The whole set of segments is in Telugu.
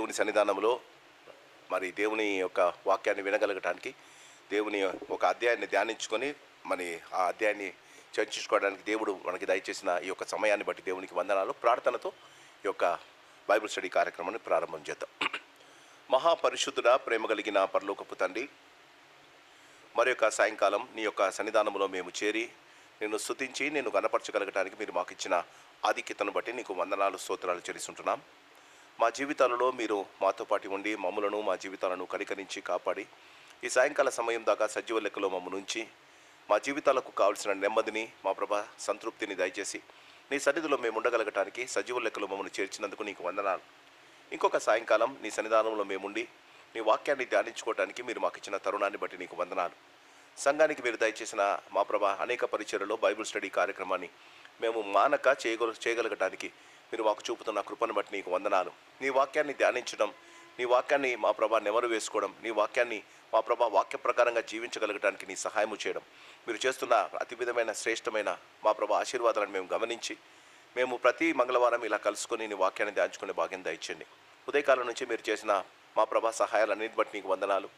దేవుని సన్నిధానంలో మరి దేవుని యొక్క వాక్యాన్ని వినగలగటానికి, దేవుని ఒక అధ్యాయాన్ని ధ్యానించుకొని మరి ఆ అధ్యాయాన్ని చర్చించుకోవడానికి దేవుడు మనకి దయచేసిన ఈ యొక్క సమయాన్ని బట్టి దేవునికి వందనాలు. ప్రార్థనతో ఈ యొక్క బైబిల్ స్టడీ కార్యక్రమాన్ని ప్రారంభం చేద్దాం. మహాపరిశుద్ధుడా, ప్రేమ కలిగిన పరలోకపు తండ్రి, మరి యొక్క సాయంకాలం నీ యొక్క సన్నిధానంలో మేము చేరి నిన్ను స్తుతించి నిన్ను గణపరచగలగటానికి మీరు మాకు ఇచ్చిన ఆధిక్యతను బట్టి నీకు వందనాలు, స్తోత్రాలు చెల్లిస్తుంటున్నాం. మా జీవితాలలో మీరు మాతో పాటు ఉండి మమ్ములను, మా జీవితాలను కనికరించి కాపాడి ఈ సాయంకాల సమయం దాకా సజీవ లెక్కలో మమ్మల్ని ఉంచి మా జీవితాలకు కావలసిన నెమ్మదిని, మా ప్రభా సంతృప్తిని దయచేసి నీ సన్నిధిలో మేము ఉండగలగటానికి సజీవ లెక్కలో మమ్మల్ని చేర్చినందుకు నీకు వందనాలు. ఇంకొక సాయంకాలం నీ సన్నిధానంలో మేముండి నీ వాక్యాన్ని ధ్యానించుకోవడానికి మీరు మాకు ఇచ్చిన తరుణాన్ని బట్టి నీకు వందనాలు. సంఘానికి మీరు దయచేసిన మా ప్రభా అనేక పరిచర్యలో బైబిల్ స్టడీ కార్యక్రమాన్ని మేము మానక చేయగలగటానికి మీరు మాకు చూపుతున్న కృపను బట్టి నీకు వందనాలు. నీ వాక్యాన్ని ధ్యానించడం, నీ వాక్యాన్ని మా ప్రభా నెమరు వేసుకోవడం, నీ వాక్యాన్ని మా ప్రభా వాక్య ప్రకారంగా జీవించగలగటానికి నీ సహాయము చేయడం, మీరు చేస్తున్న అతి విధమైన శ్రేష్టమైన మా ప్రభా ఆశీర్వాదాలను మేము గమనించి మేము ప్రతి మంగళవారం ఇలా కలుసుకొని నీ వాక్యాన్ని ధ్యానించుకునే భాగ్యం దయచేయండి. ఉదయకాలం నుంచి మీరు చేసిన మా ప్రభా సహాయాలన్నింటి బట్టి నీకు వందనాలు.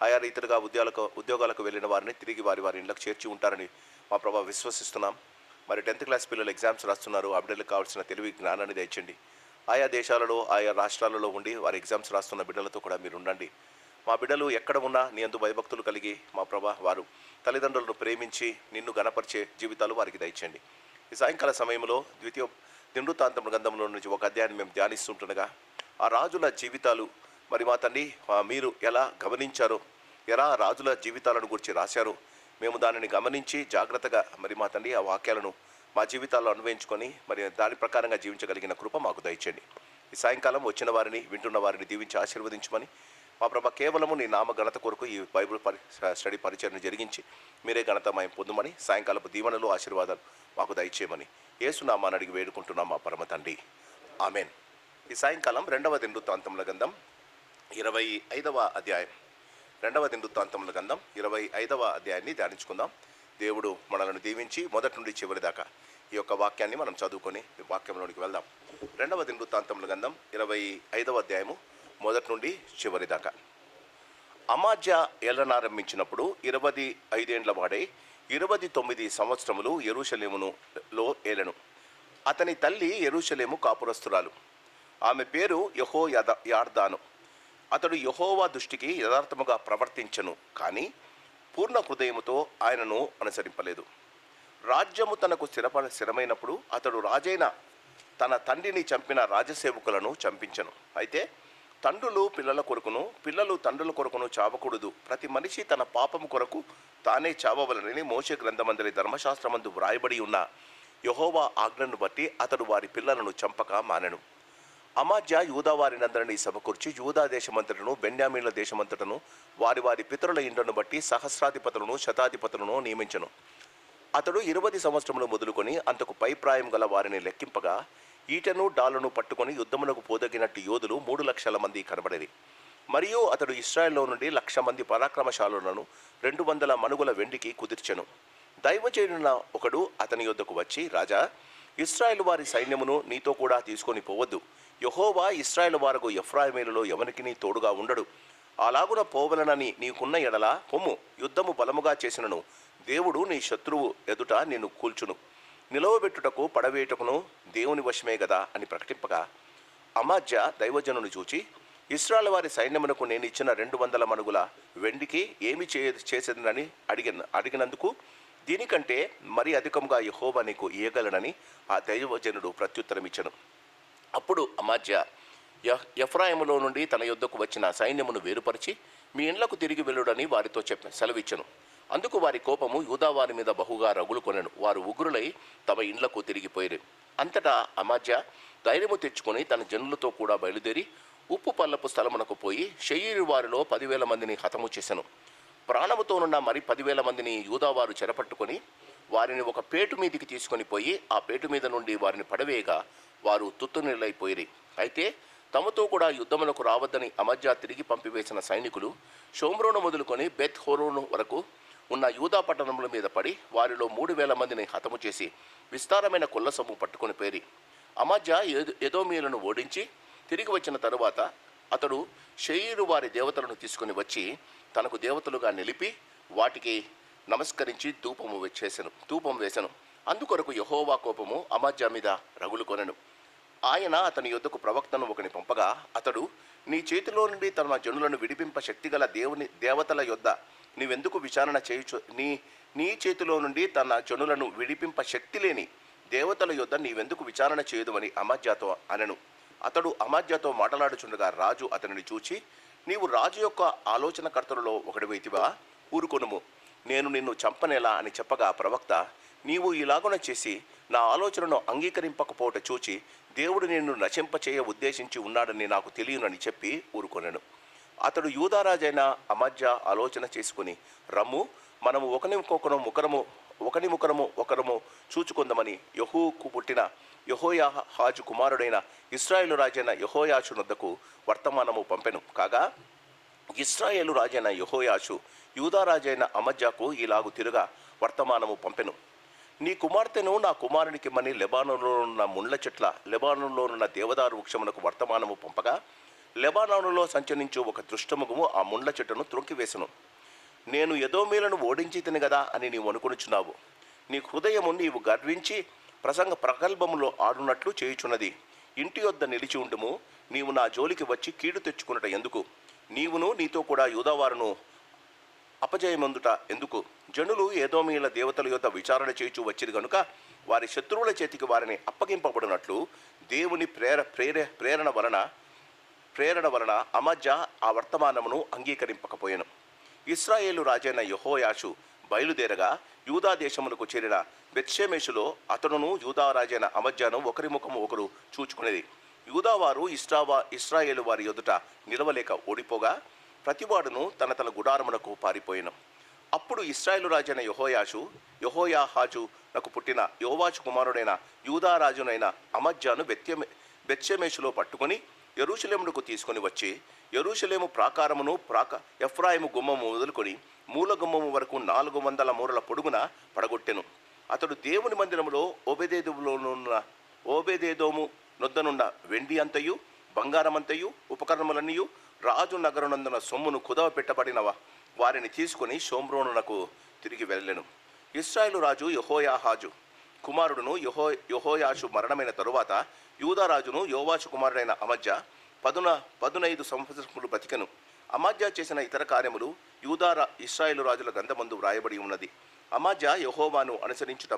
ఆయా రీతిగా ఉద్యోగాలకు వెళ్ళిన వారిని తిరిగి వారి ఇళ్ళకు చేర్చి ఉంటారని మా ప్రభా విశ్వసిస్తున్నాం. మరి 10th క్లాస్ పిల్లలు ఎగ్జామ్స్ రాస్తున్నారు. ఆ బిడ్డలకు కావాల్సిన తెలివి, జ్ఞానాన్ని దయచండి. ఆయా దేశాలలో, ఆయా రాష్ట్రాలలో ఉండి వారి ఎగ్జామ్స్ రాస్తున్న బిడ్డలతో కూడా మీరు ఉండండి. మా బిడ్డలు ఎక్కడ ఉన్నా నీ యందు భయభక్తులు కలిగి మా ప్రభా వారు తల్లిదండ్రులను ప్రేమించి నిన్ను గణపరిచే జీవితాలు వారికి దయచండి. ఈ సాయంకాల సమయంలో దినవృత్తాంతం గ్రంథంలో నుంచి ఒక అధ్యాయాన్ని మేము ధ్యానిస్తుంటుండగా ఆ రాజుల జీవితాలు మరి మా తండ్రి మీరు ఎలా గమనించారో, ఎలా రాజుల జీవితాలను గురించి రాశారో మేము దానిని గమనించి జాగ్రత్తగా మరి మా తండ్రి ఆ వాక్యాలను మా జీవితాల్లో అన్వయించుకొని మరి దాని ప్రకారంగా జీవించగలిగిన కృప మాకు దయచేయండి. ఈ సాయంకాలం వచ్చిన వారిని, వింటున్న వారిని దీవించి ఆశీర్వదించమని మా ప్రభ కేవలము నీ నామ ఘనత కొరకు ఈ బైబిల్ స్టడీ పరిచయను జరిగించి మీరే ఘనతమయం పొందుమని, సాయంకాలపు దీవెనలు, ఆశీర్వాదాలు మాకు దయచేయమని యేసునామాన్ని అడిగి వేడుకుంటున్నాం మా పరమ తండ్రి, ఆమెన్. ఈ సాయంకాలం 2వ దినవృత్తాంతముల గ్రంథం 25వ అధ్యాయం, 2వ దినవృత్తాంతముల గ్రంథం 25వ అధ్యాయాన్ని ధ్యానించుకుందాం. దేవుడు మనలను దీవించి మొదటి నుండి చివరి దాకా ఈ యొక్క వాక్యాన్ని మనం చదువుకొని వాక్యంలోనికి వెళ్దాం. 2వ దినవృత్తాంతముల గ్రంథం 25వ అధ్యాయము మొదటి నుండి చివరి దాకా. అమాజ్యా ఏలనారంభించినప్పుడు 25 ఏండ్ల వాడై 29 సంవత్సరములు యెరూషలేములో ఏలెను. అతని తల్లి యెరూషలేము కాపురస్తురాలు. ఆమె పేరు యెహోయాదాను. అతడు యెహోవా దృష్టికి యథార్థముగా ప్రవర్తించెను, కానీ పూర్ణ హృదయముతో ఆయనను అనుసరింపలేదు. రాజ్యము తనకు స్థిరమైనప్పుడు అతడు రాజైన తన తండ్రిని చంపిన రాజసేవకులను చంపించెను. అయితే తండ్రులు పిల్లల కొరకును, పిల్లలు తండ్రుల కొరకును చావకూడదు. ప్రతి మనిషి తన పాపము కొరకు తానే చావవలనని మోషే గ్రంథమందరి ధర్మశాస్త్రమందు వ్రాయబడి ఉన్న యెహోవా ఆజ్ఞను బట్టి అతడు వారి పిల్లలను చంపక మానెను. అమాజ్యా యూదా వారినందరినీ సమకూర్చి యూదా దేశమంతటను, బెన్యామీన్ల దేశమంతటను వారి పితరుల ఇండ్లను బట్టి సహస్రాధిపతులను, శతాధిపతులను నియమించెను. అతడు 20 సంవత్సరములు మొదలుకొని అంతకు పై ప్రాయం గల వారిని లెక్కింపగా ఈటెను డాలును పట్టుకొని యుద్ధమునకు పోదగినట్టు యోధులు 3 లక్షల మంది కనబడేది. మరియు అతడు ఇశ్రాయేల్లో నుండి 1,00,000 మంది పరాక్రమశాలులను 200 మనుగుల వెండికి కుదిర్చెను. దైవజనుల ఒకడు అతని యొద్దకు వచ్చి, రాజా, ఇశ్రాయేలు వారి సైన్యమును నీతో కూడా తీసుకొని పోవద్దు. యెహోవా ఇశ్రాయేలు వారకు ఎఫ్రాయిమీలలో ఎవరికి నీ తోడుగా ఉండడు. అలాగున పోవలనని నీకున్న ఎడల పొమ్ము, యుద్ధము బలముగా చేసినను దేవుడు నీ శత్రువు ఎదుట నిన్ను కూల్చును. నిలవబెట్టుటకు పడవేటుకును దేవుని వశమే గదా అని ప్రకటింపగా అమాజ్యా దైవజనుని చూచి, ఇశ్రాయేలు వారి సైన్యమునకు నేను ఇచ్చిన 200 మనుగుల వెండికి ఏమి చేసేదనని అడిగినందుకు దీనికంటే మరి అధికంగా యెహోవా నీకు ఇయ్యగలనని ఆ దైవజనుడు ప్రత్యుత్తరమిచ్చను. అప్పుడు అమాజ్యా ఎఫ్రాయిములో నుండి తన యొద్దకు వచ్చిన సైన్యమును వేరుపరిచి మీ ఇండ్లకు తిరిగి వెళ్ళుడని వారితో సెలవిచ్చను. అందుకు వారి కోపము యూదా వారి మీద బహుగా రగులుకొనెను. వారు ఉగ్రులై తమ ఇండ్లకు తిరిగిపోయారు. అంతటా అమాజ్యా ధైర్యము తెచ్చుకొని తన జనులతో కూడా బయలుదేరి ఉప్పు పల్లపు స్థలమునకు పోయి షెయీరు వారిలో 10,000 మందిని హతము చేసెను. ప్రాణముతోనున్న మరి 10,000 మందిని యూదావారు చెరపట్టుకొని వారిని ఒక పేటు మీదికి తీసుకొని పోయి ఆ పేటు మీద నుండి వారిని పడవేయగా వారు తుత్తునిల్లైపోయిరి. అయితే తమతో కూడా యుద్ధములకు రావద్దని అమజ్యా తిరిగి పంపివేసిన సైనికులు షోమ్రోను మొదలుకొని బెత్ హోరోను వరకు ఉన్న యూదా పట్టణముల మీద పడి వారిలో 3,000 మందిని హతము చేసి విస్తారమైన కొల్ల సొమ్ము పట్టుకొని పేరి అమజ్యా ఎదోమీయులను ఓడించి తిరిగి వచ్చిన తరువాత అతడు షెయీరు వారి దేవతలను తీసుకుని వచ్చి తనకు దేవతలుగా నిలిపి వాటికి నమస్కరించి ధూపం వేసెను. అందుకొరకు యెహోవా కోపము అమజ్యా మీద రగులుకొనెను. ఆయన అతని యొద్దకు ప్రవక్తను ఒకని పంపగా, అతడు, నీ చేతిలో నుండి తన జనులను విడిపింప శక్తిగల దేవతల యొద్ద నీవెందుకు విచారణ చేయుచు నీ చేతిలో నుండి తన జనులను విడిపింప శక్తి లేని దేవతల యొద్ద నీవెందుకు విచారణ చేయదువని అమజ్యాతో అనెను. అతడు అమజ్యాతో మాట్లాడుచుండగా రాజు అతనిని చూచి, నీవు రాజు యొక్క ఆలోచనకర్తలలో ఒకడివైతివా? ఊరుకొనుము, నేను నిన్ను చంపనేలా అని చెప్పగా ప్రవక్త, నీవు ఇలాగున చేసి నా ఆలోచనను అంగీకరింపకపోవట చూచి దేవుడు నిన్ను నశింపచేయ ఉద్దేశించి ఉన్నాడని నాకు తెలియనని చెప్పి ఊరుకొనెను. అతడు యూదారాజైన అమజ్యా ఆలోచన చేసుకుని, రమ్ము, మనము ఒకని ముఖరము ఒకరము చూచుకుందామని యెహూకు పుట్టిన యెహోయాహాజు కుమారుడైన ఇశ్రాయేలు రాజైన యెహోయాషు నొద్దకు వర్తమానము పంపెను. కాగా ఇశ్రాయేలు రాజైన యెహోయాషు యూదారాజైన అమజ్యాకు ఇలాగు తిరుగా వర్తమానము పంపెను. నీ కుమార్తెను నా కుమారునికిమ్మని లెబానోనులోనున్న దేవదారు వృక్షమునకు వర్తమానము పంపగా, లెబానోనులో సంచరించు ఒక దుష్టముఖము ఆ ముండ్ల చెట్టును త్రొక్కివేసెను. నేను ఎదోమీలను ఓడించి తిని గదా అని నీవు అనుకొనుచున్నావు. నీ హృదయము నీవు గర్వించి ప్రగల్భములో ఆడునట్లు చేయుచున్నది. ఇంటి యొద్ద నిలిచి ఉండుము, నీవు నా జోలికి వచ్చి కీడు తెచ్చుకున్నట ఎందుకు? నీవును నీతో కూడా యూదావారును అపజయమందుట ఎందుకు? జనులు ఎదోమీయుల దేవతల యొద్ద విచారణ చేయుచు వచ్చిరు గనుక వారి శత్రువుల చేతికి వారిని అప్పగింపబడినట్లు దేవుని ప్రేరణ వలన అమజ్యా ఆ వర్తమానమును అంగీకరింపకపోయెను. ఇశ్రాయేలు రాజైన యెహోయాషు బయలుదేరగా యూదా దేశమునకు చేరిన బెత్షెమెషులో అతడును యూదా రాజైన అమజ్యాను ఒకరి ముఖము ఒకరు చూచుకునేది. యూదావారు ఇశ్రాయేలు వారి ఎదుట నిలవలేక ఓడిపోగా ప్రతివాడును తన గుడారమునకు పారిపోయెను. అప్పుడు ఇశ్రాయేలు రాజైన యెహోయాహాజు నాకు పుట్టిన యోవాషు కుమారుడైన యూదా రాజునైన అమజ్యాను బెత్షెమెషులో పట్టుకొని యెరూషలేమునకు తీసుకొని వచ్చి యెరూషలేము ప్రాకారమును ఎఫ్రాయిము గుమ్మము మొదలుకొని మూల గుమ్మము వరకు 400 మూరల పొడుగున పడగొట్టెను. అతడు దేవుని మందిరములో ఓబేదేదోము నొద్దనున్న వెండి అంతయు బంగారమంతయు ఉపకరణములన్నయు రాజు నగరునందున సొమ్మును కుదవ పెట్టబడిన వారిని తీసుకుని షోమ్రోనునకు తిరిగి వెళ్ళెను. ఇశ్రాయేలు రాజు యెహోయాహాజు కుమారుడును యెహోయాషు మరణమైన తరువాత యూదారాజును యోవాషు కుమారుడైన అమజ్యా 15 సంవత్సరములు బ్రతికెను. అమజ్యా చేసిన ఇతర కార్యములు ఇశ్రాయేలు రాజుల గ్రంథమందు వ్రాయబడి ఉన్నది. అమజ్యా యెహోవాను అనుసరించుట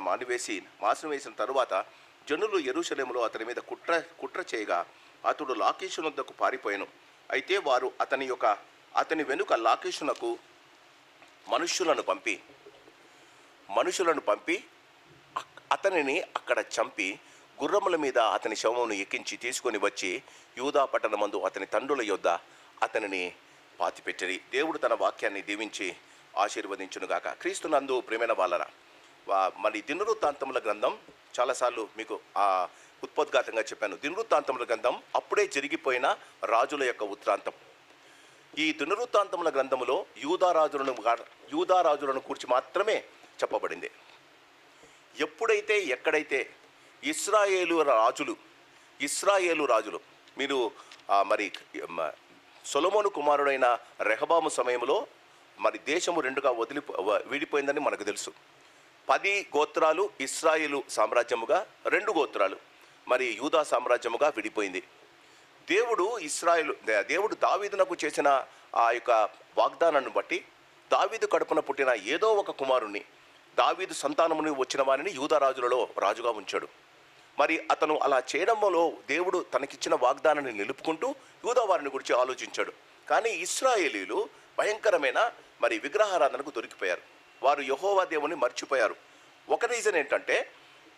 మాసివేసిన తరువాత జనులు యెరూషలేములో అతని మీద కుట్ర చేయగా అతడు లాకీషు వద్దకు పారిపోయెను. అయితే వారు అతని వెనుక లాకీషునకు మనుష్యులను పంపి అతనిని అక్కడ చంపి గుర్రముల మీద అతని శవమును ఎక్కించి తీసుకొని వచ్చి యూదా పట్టణమందు అతని తండ్రుల యొద్ద అతనిని పాతిపెట్టిరి. దేవుడు తన వాక్యాన్ని దీవించి ఆశీర్వదించునుగాక. క్రీస్తునందు ప్రియమైన వాళ్ళరా, మరి దినవృత్తాంతముల గ్రంథం చాలాసార్లు మీకు ఉత్పోద్ఘాతంగా చెప్పాను. దినవృత్తాంతముల గ్రంథం అప్పుడే జరిగిపోయిన రాజుల యొక్క ఉత్రాంతం. ఈ దినవృత్తాంతముల గ్రంథములో యూదా రాజులను కూర్చి మాత్రమే చెప్పబడింది. ఎక్కడైతే ఇశ్రాయేలు రాజులు మీరు మరి సొలొమోను కుమారుడైన రెహబాము సమయంలో మరి దేశము రెండుగా విడిపోయిందని మనకు తెలుసు. 10 గోత్రాలు ఇశ్రాయేలు సామ్రాజ్యముగా, 2 గోత్రాలు మరి యూదా సామ్రాజ్యముగా విడిపోయింది. దేవుడు దావీదునకు చేసిన ఆ యొక్క వాగ్దానాన్ని బట్టి దావీదు కడుపున పుట్టిన ఏదో ఒక కుమారుణ్ణి, దావీదు సంతానముని వచ్చిన వారిని యూదా రాజులలో రాజుగా ఉంచాడు. మరి అతను అలా చేయడంలో దేవుడు తనకిచ్చిన వాగ్దానాన్ని నిలుపుకుంటూ యూదా వారిని గురించి ఆలోచించాడు. కానీ ఇశ్రాయేలీలు భయంకరమైన మరి విగ్రహారాధనకు దొరికిపోయారు. వారు యెహోవా దేవుని మర్చిపోయారు. ఒక రీజన్ ఏంటంటే,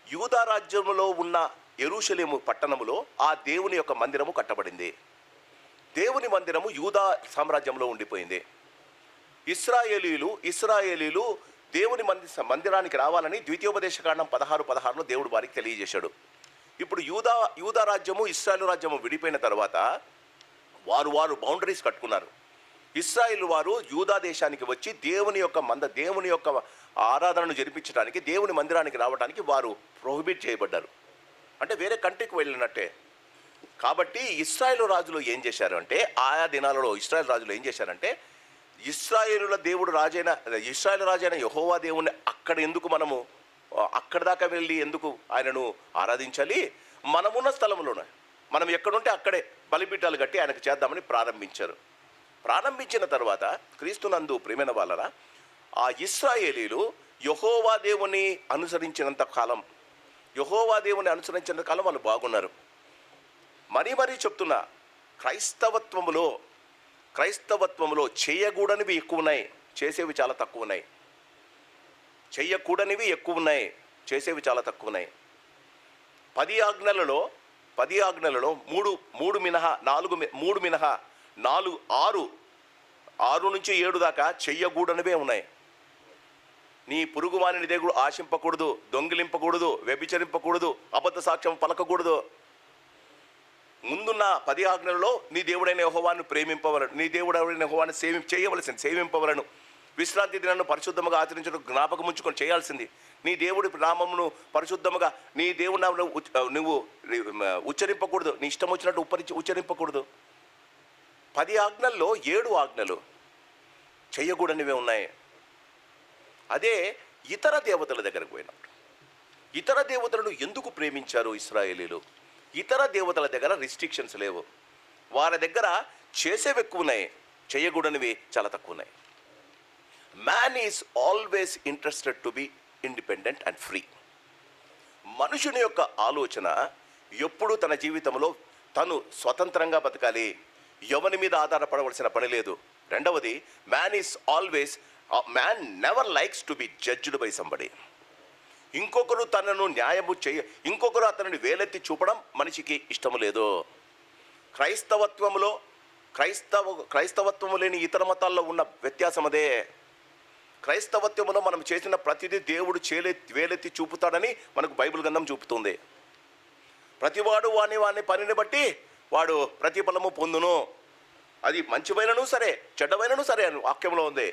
యూదా రాజ్యంలో ఉన్న యెరూషలేము పట్టణములో ఆ దేవుని యొక్క మందిరము కట్టబడింది. దేవుని మందిరము యూదా సామ్రాజ్యంలో ఉండిపోయింది. ఇశ్రాయేలీలు దేవుని మందిరానికి రావాలని ద్వితీయోపదేశకాండం 16:16లో దేవుడు వారికి తెలియజేశాడు. ఇప్పుడు యూదా రాజ్యము ఇశ్రాయేలు రాజ్యము విడిపోయిన తర్వాత వారు బౌండరీస్ కట్టుకున్నారు. ఇశ్రాయేలు వారు యూదా దేశానికి వచ్చి దేవుని యొక్క ఆరాధనను జరిపించడానికి, దేవుని మందిరానికి రావడానికి వారు ప్రొహిబిట్ చేయబడ్డారు. అంటే వేరే కంట్రీకి వెళ్ళినట్టే. కాబట్టి ఇశ్రాయేలు రాజులు ఏం చేశారు అంటే, ఆయా దినాలలో ఇశ్రాయేల్ రాజులు ఏం చేశారంటే, ఇశ్రాయేలుల దేవుడు రాజైన ఇశ్రాయేల్ రాజైన యెహోవా దేవుని అక్కడ ఎందుకు మనము అక్కడ దాకా వెళ్ళి ఎందుకు ఆయనను ఆరాధించాలి, మనమున్న స్థలంలోనే మనం ఎక్కడుంటే అక్కడే బలిపీఠాలు కట్టి ఆయనకు చేద్దామని ప్రారంభించారు. ప్రారంభించిన తర్వాత క్రీస్తునందు ప్రియమైన వాళ్ళరా, ఆ ఇశ్రాయేలీలు యెహోవా దేవుని అనుసరించినంత కాలం వాళ్ళు బాగున్నారు. మరీ చెప్తున్నా, క్రైస్తవత్వములో చేయకూడనివి ఎక్కువ ఉన్నాయి, చేసేవి చాలా తక్కువ ఉన్నాయి. చెయ్యకూడనివి ఎక్కువ ఉన్నాయి, చేసేవి చాలా తక్కువ ఉన్నాయి. 10 ఆజ్ఞలలో మూడు మినహా 6 నుంచి 7 దాకా చెయ్యకూడనివే ఉన్నాయి. నీ పొరుగువానిని దేవుడు ఆశింపకూడదు, దొంగిలింపకూడదు, వ్యభిచరింపకూడదు, అబద్ధ సాక్ష్యం పలకకూడదు. ముందున్న 10 ఆజ్ఞలలో నీ దేవుడైన యెహోవాను ప్రేమింపవలను, నీ దేవుడైన యెహోవాను సేవింపవలను, విశ్రాంతి దినాన్ని పరిశుద్ధముగా ఆచరించడం జ్ఞాపకం ఉంచుకొని చేయాల్సింది. నీ దేవుడి నామమును పరిశుద్ధముగా నీ దేవుడి నామమును నువ్వు ఉచ్చరింపకూడదు, నీ ఇష్టం వచ్చినట్టు ఉచ్చరింపకూడదు. 10 ఆజ్ఞల్లో 7 ఆజ్ఞలు చెయ్యకూడనివే ఉన్నాయి. అదే ఇతర దేవతల దగ్గరకు పోయినప్పుడు, ఇతర దేవతలను ఎందుకు ప్రేమించారు ఇశ్రాయేలీలు? ఇతర దేవతల దగ్గర రిస్ట్రిక్షన్స్ లేవు, వారి దగ్గర చేసేవి ఎక్కువ ఉన్నాయి, చేయకూడనివి చాలా తక్కువ ఉన్నాయి. Man is always interested to be independent and free. మనుషుని యొక్క ఆలోచన ఎప్పుడూ తన జీవితంలో తను స్వతంత్రంగా బతకాలి, ఎవరి మీద ఆధారపడవలసిన పని లేదు. రెండవది, man never likes to be judged by somebody. ఇంకొకరు తనను ఇంకొకరు అతనిని వేలెత్తి చూపడం మనిషికి ఇష్టము లేదు. క్రైస్తవత్వము లేని ఇతర మతాల్లో ఉన్న వ్యత్యాసం అదే. క్రైస్తవత్వములో మనం చేసిన ప్రతిదీ దేవుడు వేలెత్తి చూపుతాడని మనకు బైబిల్ గ్రంథం చూపుతుంది. ప్రతివాడు వాని పనిని బట్టి వాడు ప్రతిఫలము పొందును, అది మంచివైనను సరే చెడ్డవైనను సరే అని వాక్యంలో ఉంది.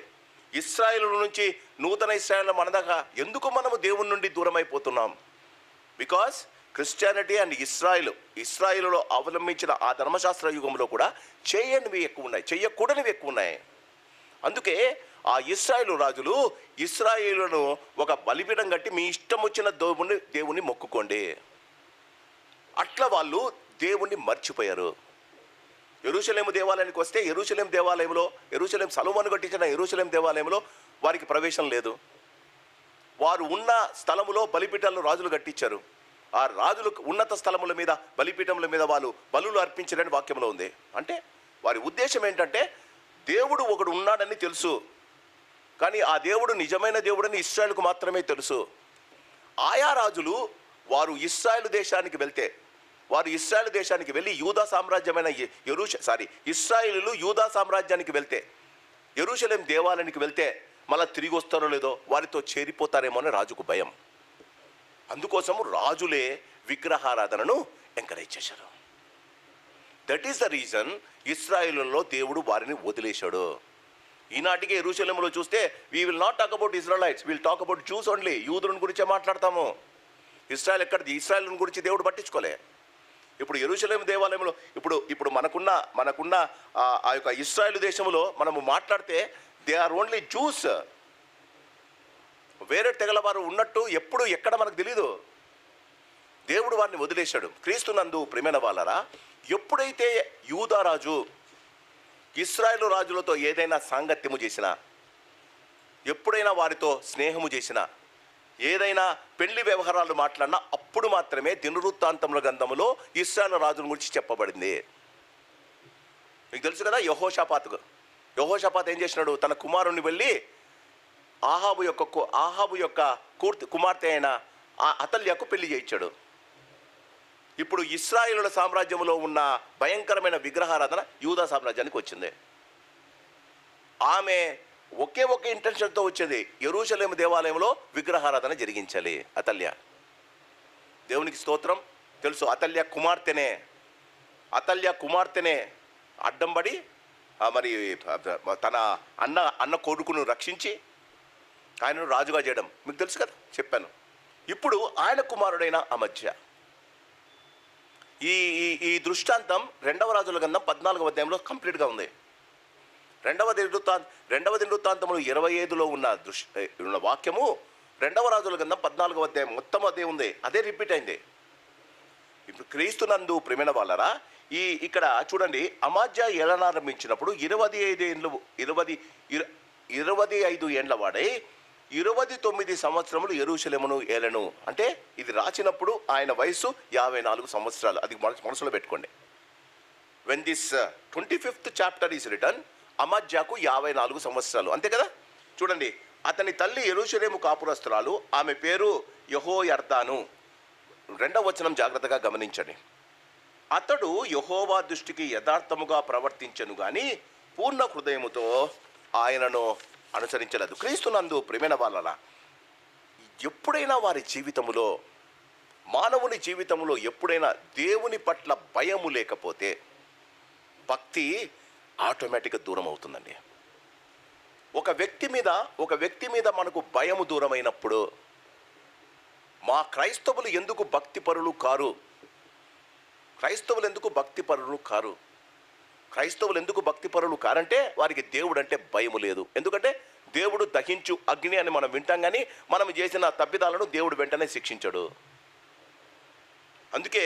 ఇశ్రాయేలు నుంచి నూతన ఇశ్రాయేలు మనదాకా ఎందుకు మనము దేవుని నుండి దూరం అయిపోతున్నాం? బికాస్ క్రిస్టియానిటీ అండ్ ఇశ్రాయేలులో అవలంబించిన ఆ ధర్మశాస్త్ర యుగంలో కూడా చేయనివి ఎక్కువ ఉన్నాయి, చెయ్యకూడనివి ఎక్కువ ఉన్నాయి. అందుకే ఆ ఇశ్రాయేలు రాజులు ఇశ్రాయేలును ఒక బలిపీఠం కట్టి మీ ఇష్టం వచ్చిన దేవుని మొక్కుకోండి, అట్లా వాళ్ళు దేవుణ్ణి మర్చిపోయారు. యెరూషలేము దేవాలయానికి వస్తే యెరూషలేం సొలొమోను కట్టించిన యెరూషలేం దేవాలయంలో వారికి ప్రవేశం లేదు. వారు ఉన్న స్థలములో బలిపీఠాలను రాజులు కట్టించారు. ఆ రాజులు ఉన్నత స్థలముల మీద బలిపీఠముల మీద వాళ్ళు బలులు అర్పించారని వాక్యంలో ఉంది. అంటే వారి ఉద్దేశం ఏంటంటే, దేవుడు ఒకడు ఉన్నాడని తెలుసు, కానీ ఆ దేవుడు నిజమైన దేవుడని ఇశ్రాయేలుకు మాత్రమే తెలుసు. ఆయా రాజులు ఇశ్రాయేలు దేశానికి వెళ్ళి యూదా సామ్రాజ్యమైన ఇశ్రాయేలు యూదా సామ్రాజ్యానికి వెళ్తే, యెరూషలేం దేవాలయానికి వెళ్తే మళ్ళీ తిరిగి వస్తారో లేదో, వారితో చేరిపోతారేమో అని రాజుకు భయం. అందుకోసము రాజులే విగ్రహారాధనను ఎంకరేజ్ చేశారు. దట్ ఈస్ ద రీజన్ ఇశ్రాయేలులో దేవుడు వారిని వదిలేశాడు. ఈనాటికి యెరూషలేములో చూస్తే we will not talk about Israelites, will talk about Jews only. యూదులను గురించే మాట్లాడతాము. ఇశ్రాయేల్ గురించి దేవుడు పట్టించుకోలే. ఇప్పుడు యెరూషలేం దేవాలయంలో ఇప్పుడు మనకున్న ఆ యొక్క ఇశ్రాయేలు దేశంలో మనము మాట్లాడితే దే ఆర్ ఓన్లీ జూస్. వేరే తెగల వారు ఉన్నట్టు ఎప్పుడు ఎక్కడ మనకు తెలీదు. దేవుడు వారిని వదిలేశాడు. క్రీస్తునందు ప్రియమైన వాళ్ళరా, ఎప్పుడైతే యూదా రాజు ఇశ్రాయేలు రాజులతో ఏదైనా సాంగత్యము చేసినా, ఎప్పుడైనా వారితో స్నేహము చేసినా, ఏదైనా పెళ్లి వ్యవహారాలు మాట్లాడినా, అప్పుడు మాత్రమే దినవృత్తాంతముల గ్రంథములో ఇశ్రాయేలు రాజుల గురించి చెప్పబడింది. మీకు తెలుసు కదా, యెహోషాపాతు ఏం చేసినాడు? తన కుమారుణ్ణి వెళ్ళి ఆహాబు యొక్క కుమార్తె అయిన అతల్యకు పెళ్లి చేయించాడు. ఇప్పుడు ఇశ్రాయేలుల సామ్రాజ్యంలో ఉన్న భయంకరమైన విగ్రహారాధన యూదా సామ్రాజ్యానికి వచ్చింది. ఆమె ఒకే ఇంటెన్షన్తో వచ్చింది, యెరూషలేము దేవాలయంలో విగ్రహారాధన జరిగించాలి. అతల్య, దేవునికి స్తోత్రం. తెలుసు, అతల్య కుమార్తెనే అడ్డంబడి మరి తన అన్న కొడుకును రక్షించి ఆయనను రాజుగా చేయడం మీకు తెలుసు కదా, చెప్పాను. ఇప్పుడు ఆయన కుమారుడైన అమజ్య, ఈ ఈ ఈ దృష్టాంతం 2వ రాజుల గ్రంథం 14వ అధ్యాయంలో కంప్లీట్గా ఉంది. రెండవ దినవృత్తాంతములు 25లో ఉన్న వాక్యము 2వ రాజుల గ్రంథం 14వ అధ్యాయం మొత్తం అదే ఉంది, అదే రిపీట్ అయింది. ఇప్పుడు క్రీస్తునందు ప్రేమైన వాళ్ళరా, ఇక్కడ చూడండి, అమాజ్యా ఏలనారంభించినప్పుడు 25 ఏండ్ల వాడై 29 సంవత్సరములు యెరూషలేమును ఏలెను. అంటే ఇది రాసినప్పుడు ఆయన వయసు 54 సంవత్సరాలు. అది మనసులో పెట్టుకోండి. When this 25th chapter is return, అమాజ్యాకు 54 సంవత్సరాలు, అంతే కదా. చూడండి, అతని తల్లి యెరూషలేము కాపురస్తురాలు, ఆమె పేరు యెహోయర్దాను. 2వ వచనం జాగ్రత్తగా గమనించండి. అతడు యెహోవా దృష్టికి యథార్థముగా ప్రవర్తించను గాని పూర్ణ హృదయముతో ఆయనను అనుసరించలేదు. క్రీస్తునందు ప్రేమైన వాళ్ళరా, ఎప్పుడైనా వారి జీవితంలో, మానవుని జీవితంలో ఎప్పుడైనా దేవుని పట్ల భయము లేకపోతే భక్తి ఆటోమేటిక్గా దూరం అవుతుందండి. ఒక వ్యక్తి మీద మనకు భయము దూరమైనప్పుడు, మా క్రైస్తవులు ఎందుకు భక్తిపరులు కారు? క్రైస్తవులు ఎందుకు భక్తిపరులు కారంటే వారికి దేవుడు అంటే భయము లేదు. ఎందుకంటే దేవుడు దహించు అగ్ని అని మనం వింటాం, కానీ మనం చేసిన తప్పిదాలను దేవుడు వెంటనే శిక్షించడు. అందుకే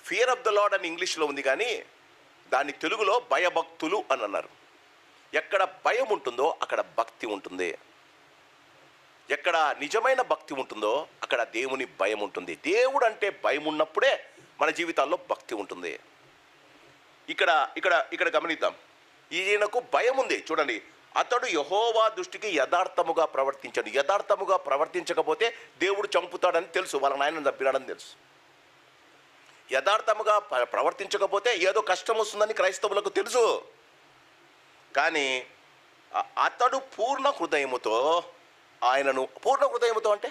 ఫియర్ ఆఫ్ ద లార్డ్ అని ఇంగ్లీష్లో ఉంది, కానీ దాన్ని తెలుగులో భయభక్తులు అని అన్నారు. ఎక్కడ భయం ఉంటుందో అక్కడ భక్తి ఉంటుంది. ఎక్కడ నిజమైన భక్తి ఉంటుందో అక్కడ దేవుని భయం ఉంటుంది. దేవుడు అంటే భయం ఉన్నప్పుడే మన జీవితాల్లో భక్తి ఉంటుంది. ఇక్కడ గమనిద్దాం. ఈయనకు భయం ఉంది. చూడండి, అతడు యెహోవా దృష్టికి యథార్థముగా ప్రవర్తించడు. యథార్థముగా ప్రవర్తించకపోతే దేవుడు చంపుతాడని తెలుసు, వాళ్ళ నాయనను చంపినాడని తెలుసు. యథార్థముగా ప్రవర్తించకపోతే ఏదో కష్టం వస్తుందని క్రైస్తవులకు తెలుసు. కానీ అతడు పూర్ణ హృదయముతో ఆయనను, పూర్ణ హృదయముతో అంటే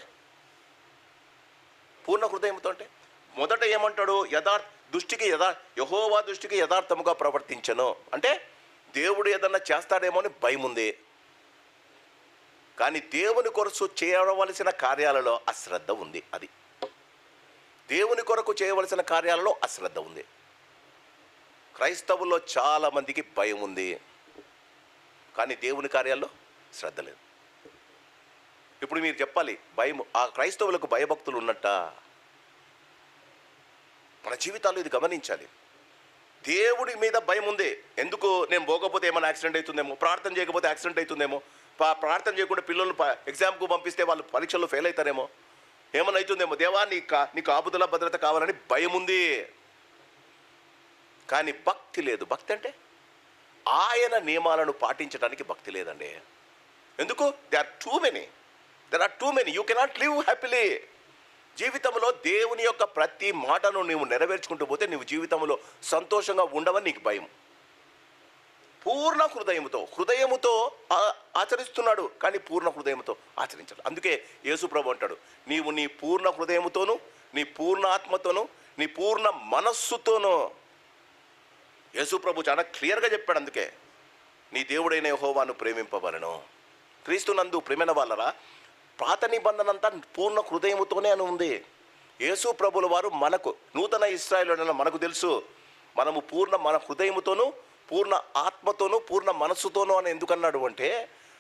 మొదట ఏమంటాడు? యెహోవా దృష్టికి యథార్థముగా ప్రవర్తించను అంటే దేవుడు ఏదన్నా చేస్తాడేమో అని భయం ఉంది. కానీ దేవుని కొరకు చేయవలసిన కార్యాలలో అశ్రద్ధ ఉంది. అది దేవుని కొరకు చేయవలసిన కార్యాలలో అశ్రద్ధ ఉంది. క్రైస్తవుల్లో చాలా మందికి భయం ఉంది, కానీ దేవుని కార్యాల్లో శ్రద్ధ లేదు. ఇప్పుడు మీరు చెప్పాలి, భయం ఆ క్రైస్తవులకు భయభక్తులు ఉన్నట్ట? మన జీవితాల్లో ఇది గమనించాలి. దేవుడి మీద భయం ఉంది. ఎందుకు? నేను పోకపోతే ఏమైనా యాక్సిడెంట్ అవుతుందేమో, ప్రార్థన చేయకపోతే యాక్సిడెంట్ అవుతుందేమో, ప్రార్థన చేయకుండా పిల్లలు ఎగ్జామ్కు పంపిస్తే వాళ్ళు పరీక్షల్లో ఫెయిల్ అవుతారేమో, ఏమైనా అవుతుందేమో, దేవా నీకు ఆపుదల భద్రత కావాలని భయం ఉంది. కానీ భక్తి లేదు. భక్తి అంటే ఆయన నియమాలను పాటించడానికి భక్తి లేదండి. ఎందుకు? There are too many. You cannot live happily. జీవితంలో దేవుని యొక్క ప్రతి మాటను నువ్వు నెరవేర్చుకుంటూ పోతే నువ్వు జీవితంలో సంతోషంగా ఉండవని నీకు భయం. పూర్ణ హృదయముతో ఆచరిస్తున్నాడు, కానీ పూర్ణ హృదయంతో ఆచరించాడు. అందుకే యేసు ప్రభు అంటాడు, నీవు నీ పూర్ణ హృదయముతోను, నీ పూర్ణ ఆత్మతోను, నీ పూర్ణ మనస్సుతోనూ. యేసు ప్రభు చాలా క్లియర్గా చెప్పాడు. అందుకే నీ దేవుడైన యెహోవాను ప్రేమింపవలెను. క్రీస్తునందు ప్రేమైన వాళ్ళరా, పాత నిబంధన అంతా పూర్ణ హృదయముతోనే అని ఉంది. యేసు ప్రభుల వారు మనకు నూతన ఇశ్రాయేలు మనకు తెలుసు. మనము మన హృదయముతోనూ, పూర్ణ ఆత్మతోనూ, పూర్ణ మనస్సుతోనూ అని ఎందుకన్నాడు అంటే,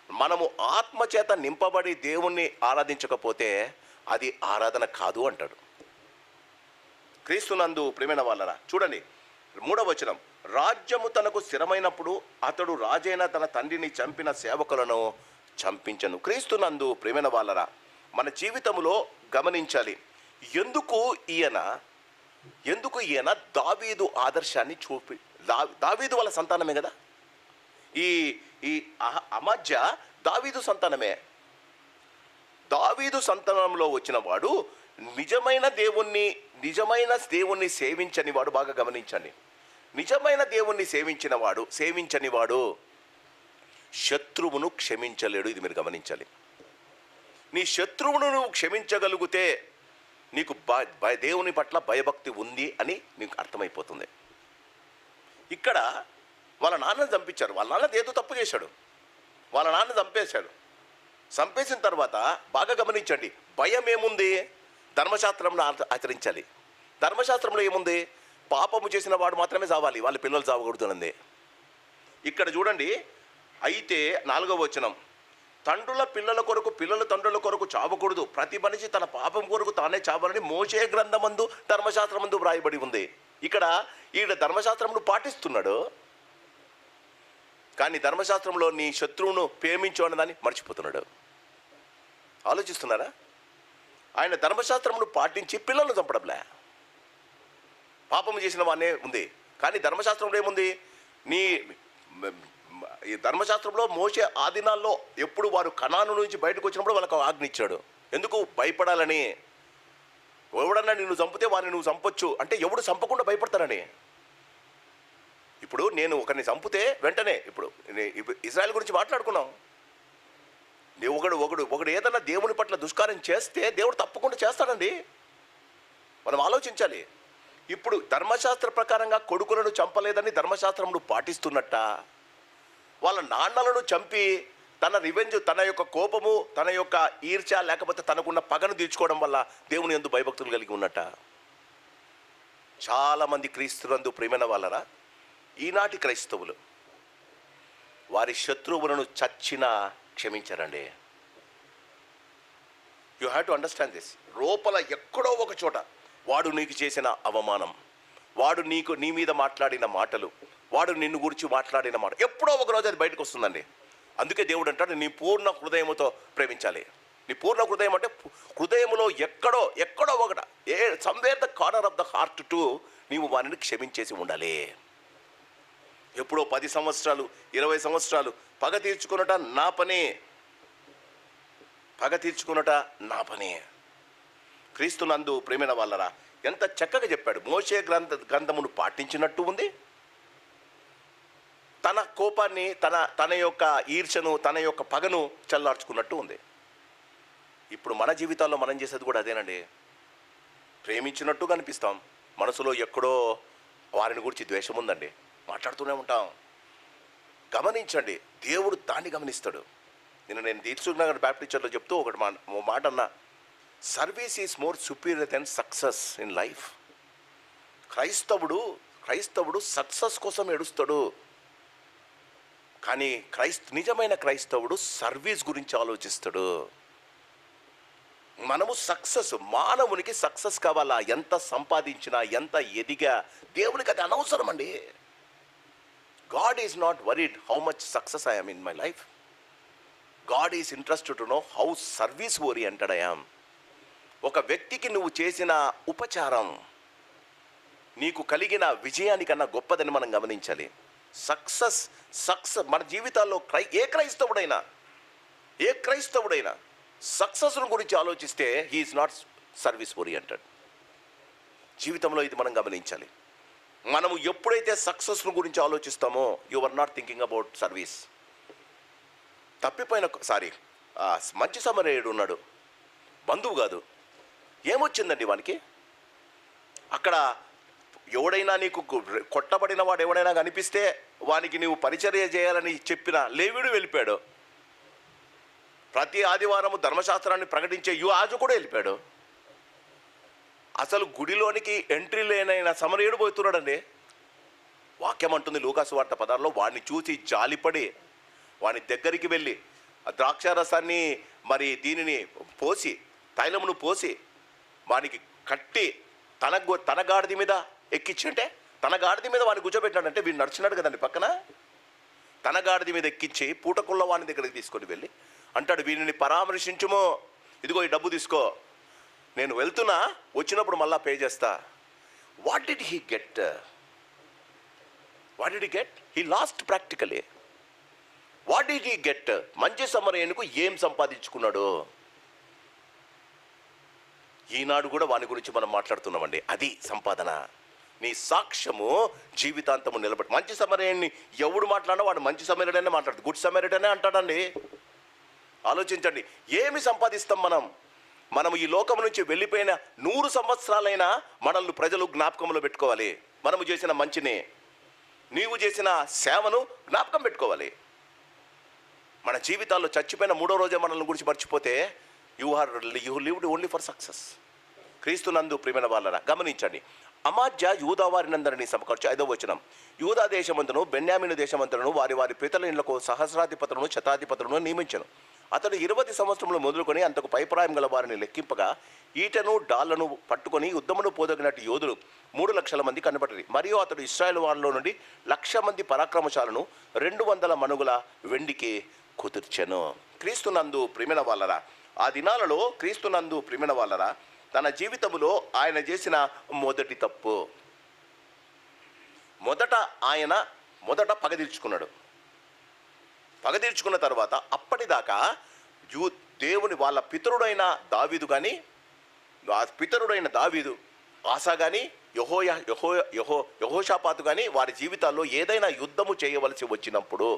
మనము ఆత్మ చేత నింపబడి దేవుణ్ణి ఆరాధించకపోతే అది ఆరాధన కాదు అంటాడు. క్రీస్తునందు ప్రేమైన వాళ్ళరా, చూడండి 3వ వచనం, రాజ్యము తనకు స్థిరమైనప్పుడు అతడు రాజైన తన తండ్రిని చంపిన సేవకులను చంపించను. క్రీస్తునందు ప్రేమైన వాళ్ళరా, మన జీవితంలో గమనించాలి, ఎందుకు ఈయన దావీదు ఆదర్శాన్ని దావీదు వాళ్ళ సంతానమే కదా. ఈ అమజ్య దావీదు సంతానమే. దావీదు సంతానంలో వచ్చిన వాడు నిజమైన దేవుణ్ణి సేవించని వాడు. బాగా గమనించండి, నిజమైన దేవుణ్ణి సేవించని వాడు శత్రువును క్షమించలేడు. ఇది మీరు గమనించాలి. నీ శత్రువును నువ్వు క్షమించగలిగితే నీకు దేవుని పట్ల భయభక్తి ఉంది అని నీకు అర్థమైపోతుంది. ఇక్కడ వాళ్ళ నాన్నని చంపించారు. వాళ్ళ నాన్న ఏదో తప్పు చేశాడు, వాళ్ళ నాన్న చంపేసిన తర్వాత బాగా గమనించండి, భయం ఏముంది? ధర్మశాస్త్రంలో ఆచరించాలి. ధర్మశాస్త్రంలో ఏముంది? పాపము చేసిన వాడు మాత్రమే చావాలి, వాళ్ళ పిల్లలు చావకూడదునంది. ఇక్కడ చూడండి, అయితే 4వ వచనం, తండ్రుల పిల్లల కొరకు పిల్లల తండ్రుల కొరకు చావకూడదు, ప్రతి మనిషి తన పాపం కొరకు తానే చావాలని మోషే గ్రంథమందు ధర్మశాస్త్రమందు వ్రాయబడి ఉంది. ఇక్కడ ఈయన ధర్మశాస్త్రమును పాటిస్తున్నాడు, కానీ ధర్మశాస్త్రంలో నీ శత్రువును ప్రేమించు అన్నదాన్ని మర్చిపోతున్నాడు. ఆలోచిస్తున్నారా? ఆయన ధర్మశాస్త్రమును పాటించి పిల్లలను చంపడంలే, పాపము చేసిన వానే ఉంది. కానీ ధర్మశాస్త్రంలో ఏముంది? నీ ఈ ధర్మశాస్త్రంలో మోషే ఆ దినాల్లో ఎప్పుడు వారు కనాను నుంచి బయటకు వచ్చినప్పుడు వాళ్ళకు ఆజ్ఞ ఇచ్చాడు. ఎందుకు? భయపడాలని. ఎవడన్నా నిన్ను చంపితే వారిని నువ్వు చంపొచ్చు అంటే ఎవడు చంపకుండా భయపడతానని. ఇప్పుడు నేను ఒకరిని చంపితే వెంటనే, ఇప్పుడు ఇజ్రాయెల్ గురించి మాట్లాడుకున్నాం, ఒకడు ఏదన్నా దేవుని పట్ల దుష్కార్యం చేస్తే దేవుడు తప్పకుండా చేస్తాడండి. మనం ఆలోచించాలి. ఇప్పుడు ధర్మశాస్త్ర ప్రకారంగా కొడుకులను చంపలేదని ధర్మశాస్త్రమును పాటిస్తున్నట్ట, వాళ్ళ నాన్నలను చంపి తన రివెంజ్, తన యొక్క కోపము, తన యొక్క ఈర్చ, లేకపోతే తనకున్న పగను తీర్చుకోవడం వల్ల దేవుని యందు భయభక్తులు కలిగి ఉన్నట్ట. చాలామంది క్రీస్తునందు ప్రియమైన వాళ్ళరా, ఈనాటి క్రైస్తవులు వారి శత్రువులను చచ్చినా క్షమించారండి. You have to understand this. లోపల ఎక్కడో ఒక చోట వాడు నీకు చేసిన అవమానం, వాడు నీ మీద మాట్లాడిన మాటలు, వాడు నిన్ను గురించి మాట్లాడిన మాట ఎప్పుడో ఒక రోజు అది బయటకు వస్తుందండి. అందుకే దేవుడు అంటాడు, నీ పూర్ణ హృదయముతో ప్రేమించాలి. నీ పూర్ణ హృదయం అంటే హృదయములో ఎక్కడో ఒకట, somewhere the corner of the heart to నీవు వారిని క్షమించేసి ఉండాలి. ఎప్పుడో 10 సంవత్సరాలు 20 సంవత్సరాలు పగ తీర్చుకున్నట నా పని. క్రీస్తునందు ప్రేమైన వాళ్ళరా, ఎంత చక్కగా చెప్పాడు. మోషే గ్రంథమును పాటించినట్టు ఉంది, తన కోపాన్ని, తన యొక్క ఈర్షను, తన యొక్క పగను చల్లార్చుకున్నట్టు ఉంది. ఇప్పుడు మన జీవితాల్లో మనం చేసేది కూడా అదేనండి. ప్రేమించినట్టు కనిపిస్తాం, మనసులో ఎక్కడో వారిని గురించి ద్వేషం ఉందండి, మాట్లాడుతూనే ఉంటాం. గమనించండి, దేవుడు దాన్ని గమనిస్తాడు. నేను దీక్షనగర్ బ్యాప్టిస్ట్ చర్చ్లో చెప్తూ ఒక మాట అన్నా, service is more superior than success in life. క్రైస్తవుడు సక్సెస్ కోసం ఏడుస్తాడు, కానీ నిజమైన క్రైస్తవుడు సర్వీస్ గురించి ఆలోచిస్తాడు. మనము మానవునికి సక్సెస్ కావాలా, ఎంత సంపాదించినా, ఎంత ఎదిగా, దేవునికి అది అనవసరం అండి. God is not worried how much success I am in my life. God is interested to know how service oriented I am. ఒక వ్యక్తికి నువ్వు చేసిన ఉపచారం నీకు కలిగిన విజయానికన్నా గొప్పదని మనం గమనించాలి. సక్సెస్ మన జీవితాల్లో ఏ క్రైస్తవుడైనా సక్సెస్ను గురించి ఆలోచిస్తే he is not service oriented. జీవితంలో ఇది మనం గమనించాలి. మనము ఎప్పుడైతే సక్సెస్ను గురించి ఆలోచిస్తామో you are not thinking about service. మంచి సమరయుడు ఉన్నాడు, బంధువు కాదు. ఏమొచ్చిందండి వానికి? అక్కడ ఎవడైనా నీకు కొట్టబడిన వాడు ఎవడైనా కనిపిస్తే వానికి నీవు పరిచర్య చేయాలని చెప్పిన లేవీడు వెళ్ళిపోయాడు. ప్రతి ఆదివారము ధర్మశాస్త్రాన్ని ప్రకటించే యాజకుడు వెళ్ళిపోయాడు. అసలు గుడిలోనికి ఎంట్రీ లేనైన సమరయుడు పోతున్నాడండి. వాక్యం అంటుంది లూకాసు వార్త 16లో, వాడిని చూసి జాలిపడి వాని దగ్గరికి వెళ్ళి ఆ ద్రాక్షారసాన్ని దీనిని పోసి, తైలమును పోసి వానికి కట్టి తన గాడిద మీద ఎక్కించంటే, తన గాడిద మీద వాడిని కూర్చోబెట్టినాడంటే వీడు నడుచున్నాడు కదండి పక్కన. తన గాడిద మీద ఎక్కించి పూటకుள்ள వాని దగ్గరికి తీసుకొని వెళ్ళి అంటాడు, వీడిని పరామర్శించుమో, ఇదిగో ఈ డబ్బు తీసుకో, నేను వెళ్తున్నా, వచ్చినప్పుడు మళ్ళా పే చేస్తా. What did he get? He lost practically. What did he get? మంచి సమరయునికి ఏం సంపాదించుకున్నాడు? ఈనాడు కూడా వాని గురించి మనం మాట్లాడుతున్నామండి. అది సంపాదన. నీ సాక్ష్యము జీవితాంతము నిలబడి. మంచి సమరయుడిని ఎవడు మాట్లాడినా వాడు మంచి సమరయుడనే మాట్లాడుతుంది, గుడ్ సమరయుడనే అంటాడండి. ఆలోచించండి, ఏమి సంపాదిస్తాం మనము ఈ లోకం నుంచి వెళ్ళిపోయిన 100 సంవత్సరాలైనా మనల్ని ప్రజలు జ్ఞాపకంలో పెట్టుకోవాలి. మనము చేసిన మంచిని, నీవు చేసిన సేవను జ్ఞాపకం పెట్టుకోవాలి. మన జీవితాల్లో చచ్చిపోయిన 3వ రోజే మనల్ని గురించి మర్చిపోతే you lived only for success. క్రీస్తునందు ప్రియమైన వాళ్ళరా, గమనించండి, అమాజ్య యూదా వారినందరినీ సమకూర్చి 5వ వచనం. యూదా దేశమంతను బెన్యామీను దేశమంతను వారి వారి పితల ఇండ్లకు సహస్రాధిపతులను శతాధిపతులను నియమించను. అతడు 20 సంవత్సరములు మొదలుకొని అంతకు పైప్రాయం గల వారిని లెక్కింపగా ఈటను డాళ్లను పట్టుకొని యుద్ధమును పోదగినట్టు యోధులు 3,00,000 మంది కనబడ్డారు. మరియు అతడు ఇశ్రాయేలు వారిలో నుండి 1,00,000 మంది పరాక్రమశాలను 200 మనుగుల వెండికి కుదుర్చెను. క్రీస్తునందు ప్రియమైన వాళ్ళరా, ఆ దినాలలో క్రీస్తునందు ప్రియమైన వాళ్ళరా, తన జీవితంలో ఆయన చేసిన మొదటి తప్పు, మొదట పగ తీర్చుకున్నాడు. పగ తీర్చుకున్న తర్వాత అప్పటిదాకా దేవుని వాళ్ళ పితరుడైన దావీదు కానీ, పితరుడైన దావీదు, ఆసా కానీ, యెహోషాపాతు కానీ వారి జీవితాల్లో ఏదైనా యుద్ధము చేయవలసి వచ్చినప్పుడు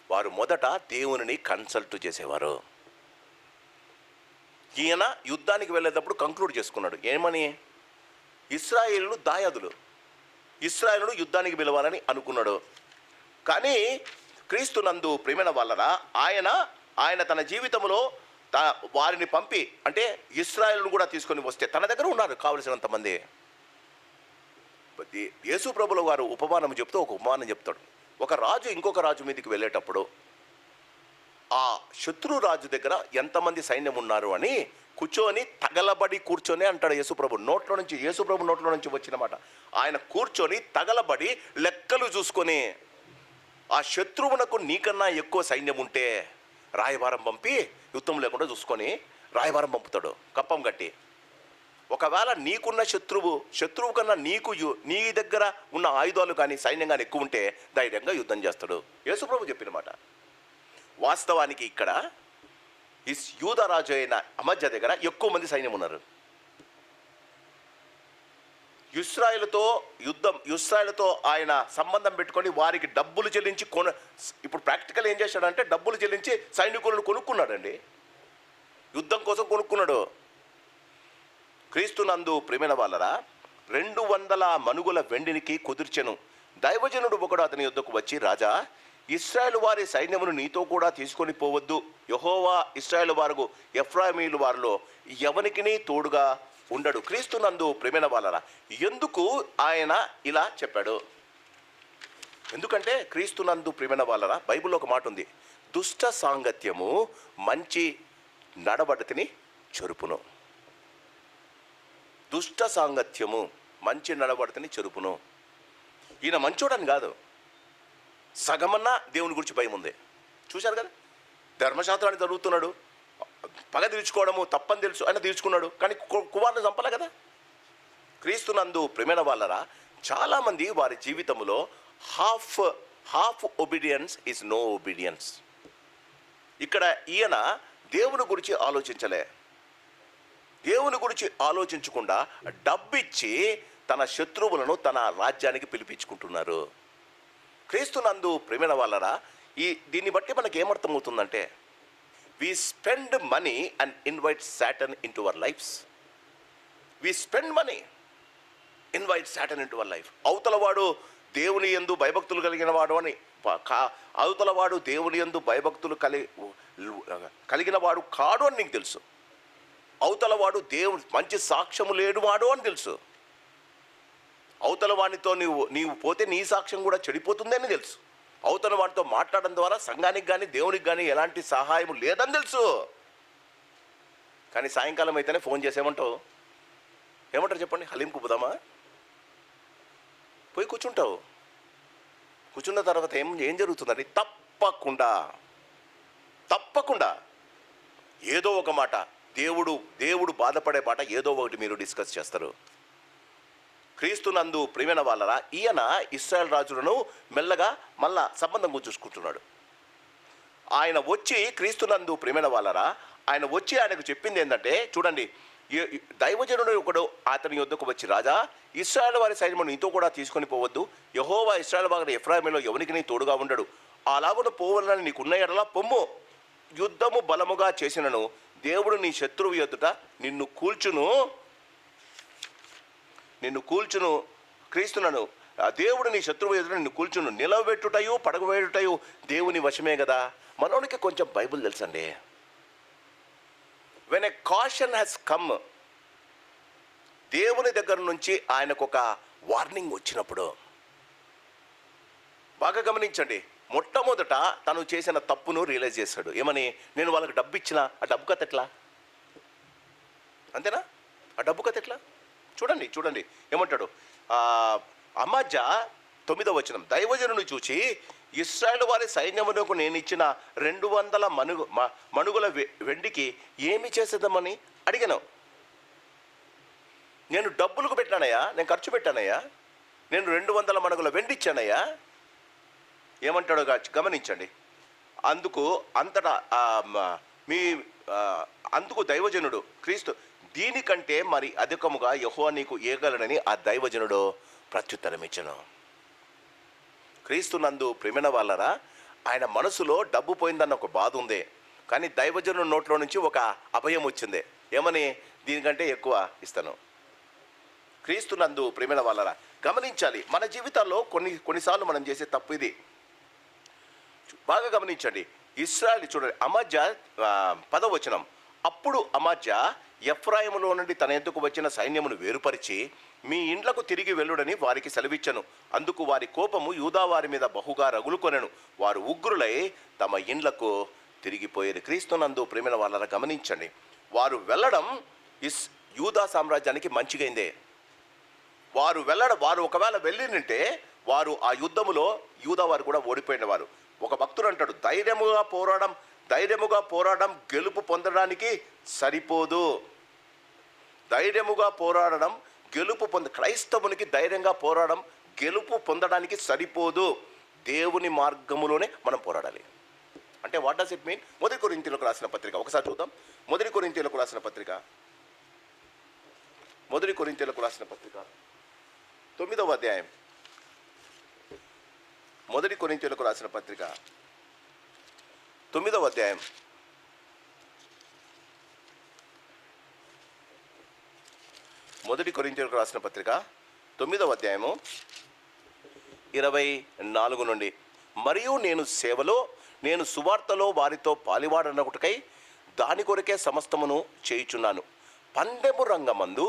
వారు మొదట దేవునిని కన్సల్ట్ చేసేవారు. ఈయన యుద్ధానికి వెళ్ళేటప్పుడు కంక్లూడ్ చేసుకున్నాడు ఏమని? ఇశ్రాయేలు దాయాదులు, ఇశ్రాయేలును యుద్ధానికి పిలవాలని అనుకున్నాడు. కానీ క్రీస్తునందు ప్రియమైన వాళ్ళరా, ఆయన తన జీవితంలో వారిని పంపి, అంటే ఇశ్రాయేలును కూడా తీసుకొని వస్తే తన దగ్గర ఉన్నారు కావలసినంత మంది. యేసు ప్రభుల వారు ఉపమానం చెప్తూ ఒక ఉపమానం చెప్తాడు. ఒక రాజు ఇంకొక రాజు మీదకి వెళ్ళేటప్పుడు ఆ శత్రు రాజు దగ్గర ఎంతమంది సైన్యం ఉన్నారు అని కూర్చొని తగలబడి కూర్చొని అంటాడు యేసుప్రభు నోట్లో నుంచి వచ్చిన మాట. ఆయన కూర్చొని తగలబడి లెక్కలు చూసుకొని ఆ శత్రువునకు నీకన్నా ఎక్కువ సైన్యం ఉంటే రాయబారం పంపి యుద్ధం లేకుండా చూసుకొని రాయబారం పంపుతాడు కప్పం కట్టి. ఒకవేళ నీకున్న శత్రువు కన్నా నీ దగ్గర ఉన్న ఆయుధాలు కానీ సైన్యం కానీ ఎక్కువ ఉంటే ధైర్యంగా యుద్ధం చేస్తాడు. యేసుప్రభు చెప్పిన మాట. వాస్తవానికి ఇక్కడ ఈ యూదారాజు అయిన అమజ్య దగ్గర ఎక్కువ మంది సైన్యం ఉన్నారు. ఇశ్రాయేలుతో ఆయన సంబంధం పెట్టుకొని వారికి డబ్బులు చెల్లించి ఇప్పుడు ప్రాక్టికల్ ఏం చేశాడంటే డబ్బులు చెల్లించి సైనికులను కొనుక్కున్నాడండి. యుద్ధం కోసం కొనుక్కున్నాడు. క్రీస్తునందు ప్రియమైన వాళ్ళరా, 200 మనుగుల వెండినికి కుదిర్చెను. దైవజనుడు ఒకడు అతని యుద్ధకు వచ్చి, రాజా, ఇశ్రాయేలు వారి సైన్యమును నీతో కూడా తీసుకొని పోవద్దు. యెహోవా ఇశ్రాయేలు వారు ఎఫ్రాయిమీయుల వారిలో ఎవనికిని తోడుగా ఉండడు. క్రీస్తునందు ప్రియమైన వాళ్ళరా, ఎందుకు ఆయన ఇలా చెప్పాడు? ఎందుకంటే క్రీస్తునందు ప్రియమైన వాళ్ళరా, బైబిల్లో ఒక మాట ఉంది, దుష్ట సాంగత్యము మంచి నడవడిని చెరుపును. దుష్ట సాంగత్యము మంచి నడవడిని చెరుపును. ఈయన మంచోడని కాదు, సగమన్నా దేవుని గురించి భయం ఉంది. చూశారు కదా, ధర్మశాస్త్రాన్ని చదువుతున్నాడు, పగ తీర్చుకోవడము తప్పని తెలుసు, ఆయన తీర్చుకున్నాడు. కానీ కుమారుని చంపలే కదా. క్రీస్తునందు ప్రియమైన వాళ్ళరా, చాలామంది వారి జీవితంలో half obedience is no obedience. ఇక్కడ ఈయన దేవుని గురించి ఆలోచించలే. దేవుని గురించి ఆలోచించకుండా డబ్బిచ్చి తన శత్రువులను తన రాజ్యానికి పిలిపించుకుంటున్నారు. క్రీస్తునందు ప్రియమైన వాళ్ళరా, దీన్ని బట్టి మనకి ఏమర్థమవుతుందంటే, we spend money and invite Satan into our lives. We spend money, invite Satan into our life. అవతలవాడు దేవుని యందు భయభక్తులు కలిగిన వాడు అని, అవతలవాడు దేవుని యందు భయభక్తులు కలిగిన వాడు కాడు అని నీకు తెలుసు. అవతలవాడు దేవుని మంచి సాక్ష్యము లేనివాడు అని తెలుసు. అవతల వాడితో నీవు పోతే నీ సాక్ష్యం కూడా చెడిపోతుందని తెలుసు. అవతల వాడితో మాట్లాడడం ద్వారా సంఘానికి కానీ దేవునికి కానీ ఎలాంటి సహాయం లేదని తెలుసు. కానీ సాయంకాలం అయితేనే ఫోన్ చేసేమంటావు, ఏమంటారు చెప్పండి, హలీంకు పోదామా? పోయి కూర్చుంటావు. కూర్చున్న తర్వాత ఏం జరుగుతుందండి? తప్పకుండా ఏదో ఒక మాట, దేవుడు బాధపడే మాట ఏదో ఒకటి మీరు డిస్కస్ చేస్తారు. క్రీస్తునందు ప్రియమైన వాళ్ళరా, ఈయన ఇశ్రాయేల్ రాజులను మెల్లగా మళ్ళా సంబంధం చూసుకుంటున్నాడు. ఆయన వచ్చి క్రీస్తునందు ప్రియమైన వాళ్ళరా, ఆయన వచ్చి ఆయనకు చెప్పింది ఏంటంటే, చూడండి, దైవజనుడు ఒకడు అతని యొద్దకు వచ్చి, రాజా, ఇశ్రాయేల్ వారి సైన్యము నీతో కూడా తీసుకొని పోవద్దు. యెహోవా ఇశ్రాయేల్ వారి ఎఫ్రాయిములో ఎవరికి నీ తోడుగా ఉండడు. అలాగున పోవాలని నీకున్న ఎడలా పొమ్ము. యుద్ధము బలముగా చేసినను దేవుడు నీ శత్రువు ఎదుట నిన్ను కూల్చును. క్రీస్తునను దేవుడు నీ శత్రువు ఎదుట నిన్ను కూల్చును. నిలబెట్టుటయు పడగబెట్టుటయు దేవుని వశమే కదా. మనోనికి కొంచెం బైబిల్ తెలుసండి. when a caution has come, దేవుని దగ్గర నుంచి ఆయనకు ఒక వార్నింగ్ వచ్చినప్పుడు, బాగా గమనించండి, మొట్టమొదట తను చేసిన తప్పును రియలైజ్ చేశాడు. ఏమని? నేను వాళ్ళకి డబ్బు ఇచ్చిన ఆ డబ్బు కథ ఎట్లా? అంతేనా? ఆ డబ్బు కథ ఎట్లా? చూడండి చూడండి ఏమంటాడు. అమజ్యా 9వ వచనం, దైవజనుని చూచి, ఇశ్రాయేలు వారి సైన్యమునకు నేను ఇచ్చిన 200 మణుగుల వెండికి ఏమి చేసేద్దామని అడిగాను. నేను డబ్బులకు పెట్టానయ్యా, నేను ఖర్చు పెట్టానయ్యా, నేను 200 మణుగుల వెండి ఇచ్చానయ్యా. ఏమంటాడో గమనించండి. అందుకు దైవజనుడు క్రీస్తు, దీనికంటే మరి అధికముగా యెహోవా నీకు ఇయ్యగలనని ఆ దైవజనుడు ప్రత్యుత్తరం ఇచ్చెను. క్రీస్తు నందు ప్రేమైన వాళ్ళరా, ఆయన మనసులో డబ్బు పోయిందన్న ఒక బాధ ఉంది, కానీ దైవజనుడు నోట్లో నుంచి ఒక అభయం వచ్చింది. ఏమని? దీనికంటే ఎక్కువ ఇస్తాను. క్రీస్తు నందు ప్రేమైన వాళ్ళరా, గమనించాలి, మన జీవితాల్లో కొన్నిసార్లు మనం చేసే తప్పు ఇది. బాగా గమనించండి. ఇశ్రాయేలు చూడండి, అమజ్యా 10వ వచనం, అప్పుడు అమజ్యా ఎఫ్రాయిములో నుండి తన ఎద్దుకు వచ్చిన సైన్యమును వేరుపరిచి మీ ఇండ్లకు తిరిగి వెళ్ళుడని వారికి సెలవిచ్చను. అందుకు వారి కోపము యూదా వారి మీద బహుగా రగులుకొనెను. వారు ఉగ్రులై తమ ఇండ్లకు తిరిగిపోయేది. క్రీస్తునందు ప్రేమైన వాళ్ళ గమనించండి, వారు వెళ్ళడం యూదా సామ్రాజ్యానికి మంచిగైందే. వారు ఒకవేళ వెళ్ళినంటే వారు ఆ యుద్ధములో యూదా వారు కూడా ఓడిపోయిన వారు. ఒక భక్తుడు అంటాడు, ధైర్యముగా పోరాడడం గెలుపు పొందడానికి సరిపోదు. ధైర్యముగా పోరాడడం క్రైస్తవునికి ధైర్యంగా పోరాడడం గెలుపు పొందడానికి సరిపోదు. దేవుని మార్గములోనే మనం పోరాడాలి. అంటే వాట్ డస్ ఇట్ మీన్? మొదటి కొరింథీయులకు రాసిన పత్రిక ఒకసారి చూద్దాం. మొదటి కొరింథీయులకు రాసిన పత్రిక 9వ అధ్యాయం. మొదటి కొరింథీయులకు రాసిన పత్రిక 9వ అధ్యాయం. మొదటి కొరింథీయులకు రాసిన పత్రిక 9వ అధ్యాయము 24 నుండి, మరియు నేను సేవలో, నేను సువార్తలో వారితో పాలివాడనొకటికై దాని కొరకే సమస్తమును చేయుచున్నాను. పందెము రంగమందు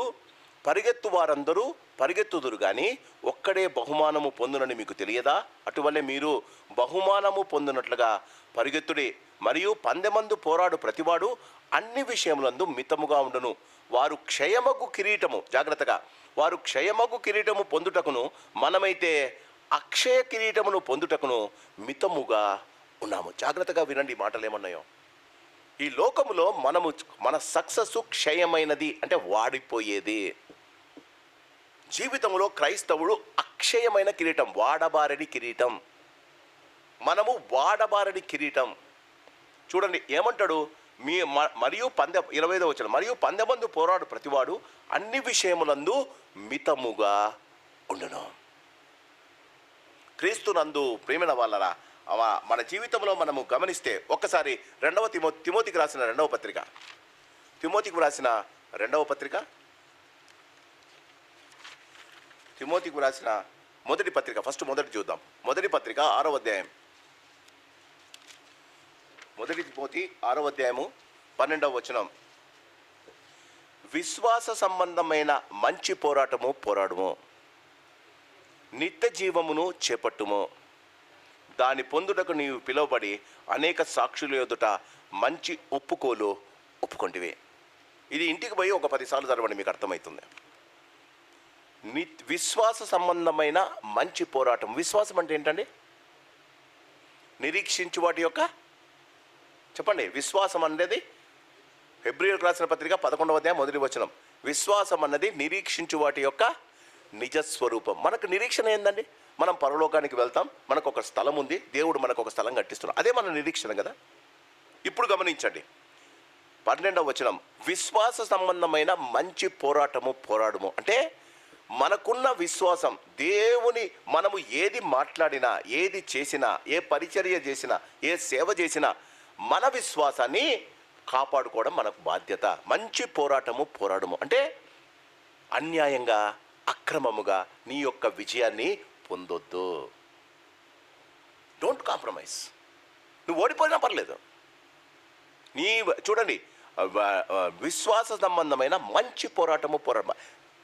పరిగెత్తు వారందరూ పరిగెత్తుదురు గాని ఒక్కడే బహుమానము పొందునని మీకు తెలియదా? అటువలే మీరు బహుమానము పొందినట్లుగా పరిగెత్తుడి. మరియు పందెమందు పోరాడు ప్రతివాడు అన్ని విషయములందు మితముగా ఉండును. వారు క్షయమగు కిరీటము, జాగ్రత్తగా, వారు క్షయమగు కిరీటము పొందుటకును, మనమైతే అక్షయ కిరీటమును పొందుటకును మితముగా ఉన్నాము. జాగ్రత్తగా వినండి మాటలు ఏమన్నాయో. ఈ లోకములో మన సక్సెస్ క్షయమైనది, అంటే వాడిపోయేది. జీవితంలో క్రైస్తవుడు అక్షయమైన కిరీటం, వాడబారడి కిరీటం. మనము వాడబారడి కిరీటం. చూడండి ఏమంటాడు, మరియు 25వ వచనం, మరియు పందెమందు పోరాడు ప్రతివాడు అన్ని విషయములందు మితముగా ఉండును. క్రీస్తునందు ప్రేమైన వాళ్ళరా, మన జీవితంలో మనము గమనిస్తే ఒక్కసారి తిమోతికి రాసిన 2వ పత్రిక, తిమోతికి రాసిన 2వ పత్రిక, తిమోతికి రాసిన మొదటి పత్రిక, మొదటి చూద్దాం. మొదటి పత్రిక 6వ అధ్యాయం. మొదటి తిమోతి 6వ అధ్యాయము 12వ వచనం, విశ్వాస సంబంధమైన మంచి పోరాటము పోరాడుము, నిత్య జీవమును చేపట్టుము, దాని పొందుటకు నీవు పిలువబడి అనేక సాక్షుల ఎదుట మంచి ఒప్పుకొంటివి. ఇది ఇంటికి పోయి ఒక 10 సార్లు చదవండి, మీకు అర్థమవుతుంది. విశ్వాస సంబంధమైన మంచి పోరాటం. విశ్వాసం అంటే ఏంటండి? నిరీక్షించు వాటి యొక్క, చెప్పండి, విశ్వాసం అనేది హెబ్రీయులకు రాసిన పత్రిక 11వ అధ్యాయం 1వ వచనం. విశ్వాసం అన్నది నిరీక్షించు వాటి యొక్క నిజస్వరూపం. మనకు నిరీక్షణ ఏందండి? మనం పరలోకానికి వెళ్తాం, మనకు ఒక స్థలం ఉంది, దేవుడు మనకు ఒక స్థలం కట్టిస్తున్నాడు, అదే మన నిరీక్షణ కదా. ఇప్పుడు గమనించండి 12వ వచనం, విశ్వాస సంబంధమైన మంచి పోరాటము పోరాడుము. అంటే మనకున్న విశ్వాసం, మనము ఏది మాట్లాడినా, ఏది చేసినా, ఏ పరిచర్య చేసినా, ఏ సేవ చేసినా మన విశ్వాసాన్ని కాపాడుకోవడం మనకు బాధ్యత. మంచి పోరాటము పోరాడము అంటే అన్యాయంగా, అక్రమముగా నీ యొక్క విజయాన్ని పొందొద్దు. Don't compromise. నువ్వు ఓడిపోయినా పర్లేదు. చూడండి, విశ్వాస సంబంధమైన మంచి పోరాటము పోరాడము.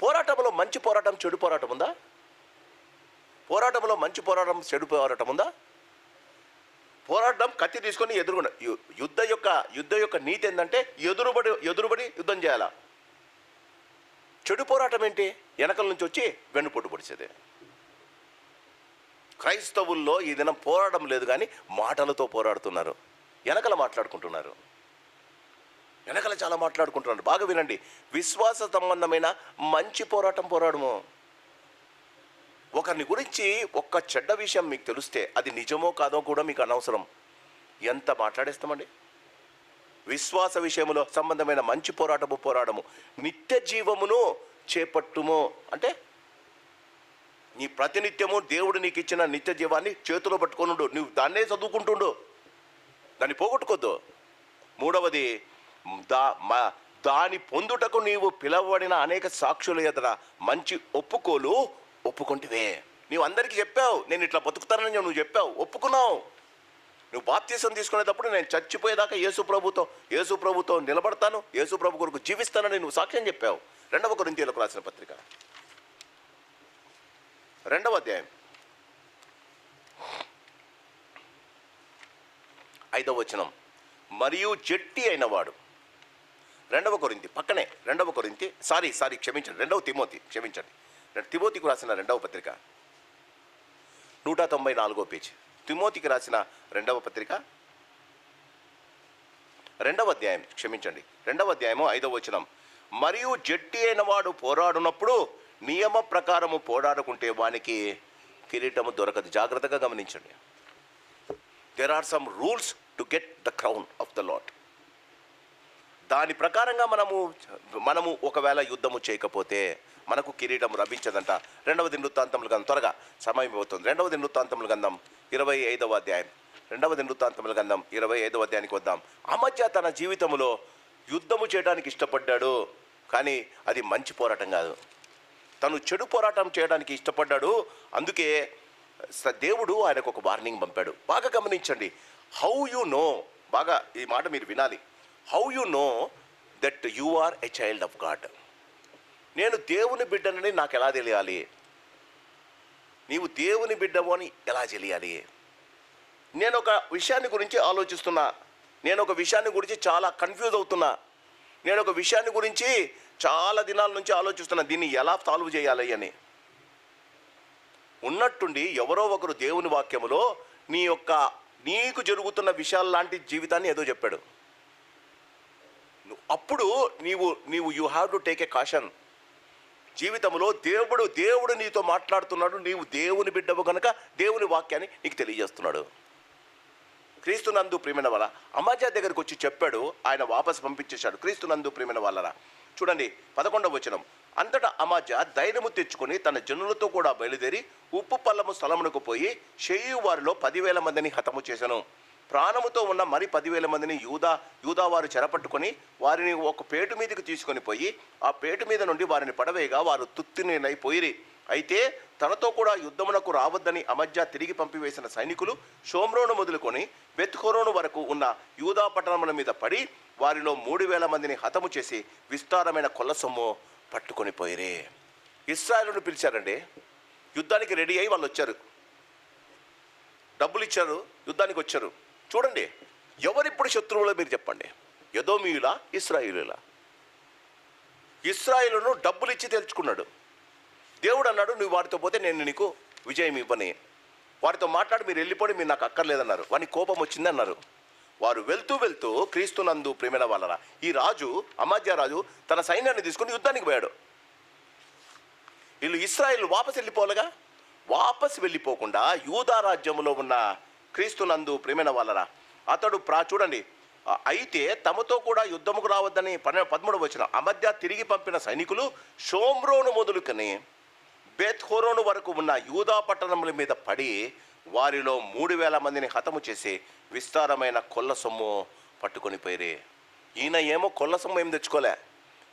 పోరాటంలో మంచి పోరాటం, చెడు పోరాటం ఉందా? పోరాటంలో మంచి పోరాటం, చెడు పోరాటం ఉందా? పోరాటం కత్తి తీసుకొని ఎదురుకుండా, యుద్ధ యొక్క నీతి ఏంటంటే ఎదురుబడి యుద్ధం చేయాలా. చెడు పోరాటం ఏంటి? వెనకల నుంచి వచ్చి వెన్నుపోటు పొడిచేదే. క్రైస్తవుల్లో ఈ దినం పోరాటం లేదు, కానీ మాటలతో పోరాడుతున్నారు, వెనకల మాట్లాడుకుంటున్నారు, వెనకల చాలా మాట్లాడుకుంటున్నారు. బాగా వినండి, విశ్వాస సంబంధమైన మంచి పోరాడము. ఒకరిని గురించి ఒక్క చెడ్డ విషయం మీకు తెలిస్తే అది నిజమో కాదో కూడా మీకు అనవసరం, ఎంత మాట్లాడేస్తామండి. విశ్వాస విషయంలో సంబంధమైన మంచి పోరాడము. నిత్య జీవమును చేపట్టుము అంటే నీ ప్రతినిత్యము దేవుడు నీకు ఇచ్చిన నిత్య జీవాన్ని చేతిలో పట్టుకొనుండు, నువ్వు దాన్నే చదువుకుంటుండు, దాన్ని పోగొట్టుకోద్దు. మూడవది, దాని పొందుటకు నీవు పిలవబడిన అనేక సాక్షుల ఎదుట మంచి ఒప్పుకుంటివే. నీవు అందరికీ చెప్పావు, నేను ఇట్లా బతుకుతానని నువ్వు చెప్పావు, ఒప్పుకున్నావు. నువ్వు బాప్తీసం తీసుకునేటప్పుడు నేను చచ్చిపోయేదాకా యేసు ప్రభుతో నిలబడతాను, యేసు ప్రభు కొరకు జీవిస్తానని నువ్వు సాక్ష్యం చెప్పావు. 2 కొరింథీయులకు రాసిన పత్రిక 2వ అధ్యాయం 5వ వచనం. మరియు జట్టి అయినవాడు, 2వ కొరింథీ పక్కనే 2వ కొరింథీ క్షమించండి, 2వ తిమోతి, క్షమించండి, తిమోతికి రాసిన 2వ పత్రిక 194వ పేజీ. తిమోతికి రాసిన 2వ పత్రిక 2వ అధ్యాయం, క్షమించండి, 2వ అధ్యాయము 5వ వచనం. మరియు జట్టి అయిన వాడు పోరాడునప్పుడు నియమ ప్రకారము పోరాడుకుంటే వానికి కిరీటము దొరకదు. జాగ్రత్తగా గమనించండి. There are some rules to get the crown of the Lord. దాని ప్రకారంగా మనము ఒకవేళ యుద్ధము చేయకపోతే మనకు కిరీటం లభించదంట. 2వ దినవృత్తాంతముల గ్రంథం, త్వరగా సమయం అవుతుంది, 2వ దినవృత్తాంతముల గ్రంథం 25వ అధ్యాయం, 2వ దినవృత్తాంతముల గ్రంథం 25వ అధ్యాయానికి వద్దాం. అమజ్యా తన జీవితంలో యుద్ధము చేయడానికి ఇష్టపడ్డాడు, కానీ అది మంచి పోరాటం కాదు, తను చెడు పోరాటం చేయడానికి ఇష్టపడ్డాడు. అందుకే దేవుడు ఆయనకు ఒక వార్నింగ్ పంపాడు. బాగా గమనించండి. హౌ యు నో, బాగా ఈ మాట మీరు వినాలి. How you know that you are a child of God. నేను దేవుని బిడ్డనని నాకు ఎలా తెలియాలి? నీవు దేవుని బిడ్డవు అని ఎలా తెలియాలి? నేను ఒక విషయాన్ని గురించి ఆలోచిస్తున్నా, నేను ఒక విషయాన్ని గురించి చాలా కన్ఫ్యూజ్ అవుతున్నా, నేను ఒక విషయాన్ని గురించి చాలా దినాల నుంచి ఆలోచిస్తున్నా, దీన్ని ఎలా సాల్వ్ చేయాలి అని. ఉన్నట్టుండి ఎవరో ఒకరు దేవుని వాక్యములో నీకు జరుగుతున్న విషయాలు లాంటి జీవితాన్ని ఏదో చెప్పాడు. అప్పుడు నీవు you have to take a caution. జీవితంలో దేవుడు నీతో మాట్లాడుతున్నాడు, నీవు దేవుని బిడ్డవు కనుక దేవుని వాక్యాన్ని నీకు తెలియజేస్తున్నాడు. క్రీస్తునందు ప్రియమైన వాళ్ళ అమజ్యా దగ్గరికి వచ్చి చెప్పాడు, ఆయన వాపసు పంపించేశాడు. క్రీస్తునందు ప్రియమైన వాళ్ళరా, చూడండి 11వ వచనం. అంతటా అమజ్యా ధైర్యము తెచ్చుకొని తన జనులతో కూడా బయలుదేరి ఉప్పు పల్లము స్థలమునకు పోయి షేయు వారిలో 10,000 మందిని హతము చేశాను. ప్రాణముతో ఉన్న మరి 10,000 మందిని యూదావారు చెరపట్టుకొని వారిని ఒక పేటు మీదకి తీసుకొని పోయి ఆ పేటు మీద నుండి వారిని పడవేయగా వారు తుత్తినైపోయిరి. అయితే తనతో కూడా యుద్ధమునకు రావద్దని అమజ్యా తిరిగి పంపివేసిన సైనికులు షోమ్రోను మొదలుకొని బెత్హోరోను వరకు ఉన్న యూదా పట్టణముల మీద పడి వారిలో 3,000 మందిని హతము చేసి విస్తారమైన కొల్ల సొమ్ము పట్టుకొని పోయిరే. ఇశ్రాయేలును పిలిచారండి, యుద్ధానికి రెడీ అయ్యి వాళ్ళు వచ్చారు, డబ్బులు ఇచ్చారు, యుద్ధానికి వచ్చారు. చూడండి, ఎవరిప్పుడు శత్రువులో మీరు చెప్పండి, ఎదోమీయులా ఇశ్రాయేలులా? ఇశ్రాయేలును డబ్బులు ఇచ్చి తెలుసుకున్నాడు. దేవుడు అన్నాడు, నువ్వు వారితో పోతే నేను నీకు విజయం ఇవ్వని. వారితో మాట్లాడి మీరు వెళ్ళిపోయి, మీరు నాకు అక్కర్లేదన్నారు. వారికి కోపం వచ్చింది అన్నారు. వారు వెళ్తూ క్రీస్తునందు ప్రేమైన వాళ్ళరా, ఈ రాజు అమజ్యా రాజు తన సైన్యాన్ని తీసుకుని యుద్ధానికి పోయాడు. వీళ్ళు ఇశ్రాయేలు వాపసు వెళ్ళిపోకుండా యూదా రాజ్యంలో ఉన్న క్రీస్తునందు ప్రేమైన వాళ్ళరా, అతడు చూడండి, అయితే తమతో కూడా యుద్ధముకు రావద్దని 13వ వచనం. అమజ్యా తిరిగి పంపిన సైనికులు షోమ్రోను మొదలుకొని బెత్హోరోను వరకు ఉన్న యూదా పట్టణముల మీద పడి వారిలో 3,000 మందిని హతము చేసి విస్తారమైన కొల్ల సొమ్ము పట్టుకొని పోయిరే. ఈయన ఏమో కొల్ల సొమ్ము ఏం తెచ్చుకోలే,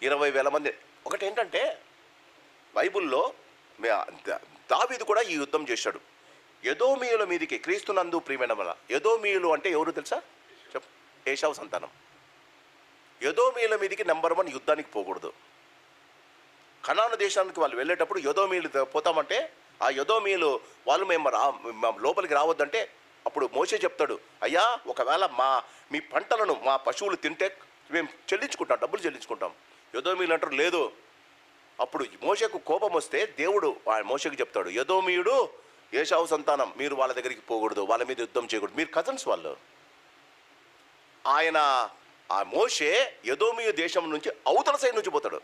20,000 మంది. ఒకటేంటంటే బైబుల్లో దావీదు కూడా ఈ యుద్ధం చేశాడు. ఎదోమీయుల మీదికి క్రీస్తునందు ప్రియమైన వల్ల. ఎదోమీయులు అంటే ఎవరు తెలుసా? ఏశావు సంతానం. ఎదోమీయుల మీదికి నెంబర్ 1 యుద్ధానికి పోకూడదు. కనాను దేశానికి వాళ్ళు వెళ్ళేటప్పుడు యొదోమీయులు పోతామంటే ఆ యొదోమీయులు వాళ్ళు మేము లోపలికి రావద్దంటే అప్పుడు మోషే చెప్తాడు, అయ్యా ఒకవేళ మీ పంటలను మా పశువులు తింటే మేము చెల్లించుకుంటాం, డబ్బులు చెల్లించుకుంటాం. యొదోమీయులు అంటారు లేదు. అప్పుడు మోషేకు కోపం వస్తే దేవుడు మోషేకు చెప్తాడు, యొదోమీయుడు ఏశావు సంతానం, మీరు వాళ్ళ దగ్గరికి పోకూడదు, వాళ్ళ మీద యుద్ధం చేయకూడదు, మీరు కజన్స్ వాళ్ళు. ఆయన ఆ మోషే ఎదోమీయ దేశం నుంచి అవతల సైడ్ నుంచి పోతాడు.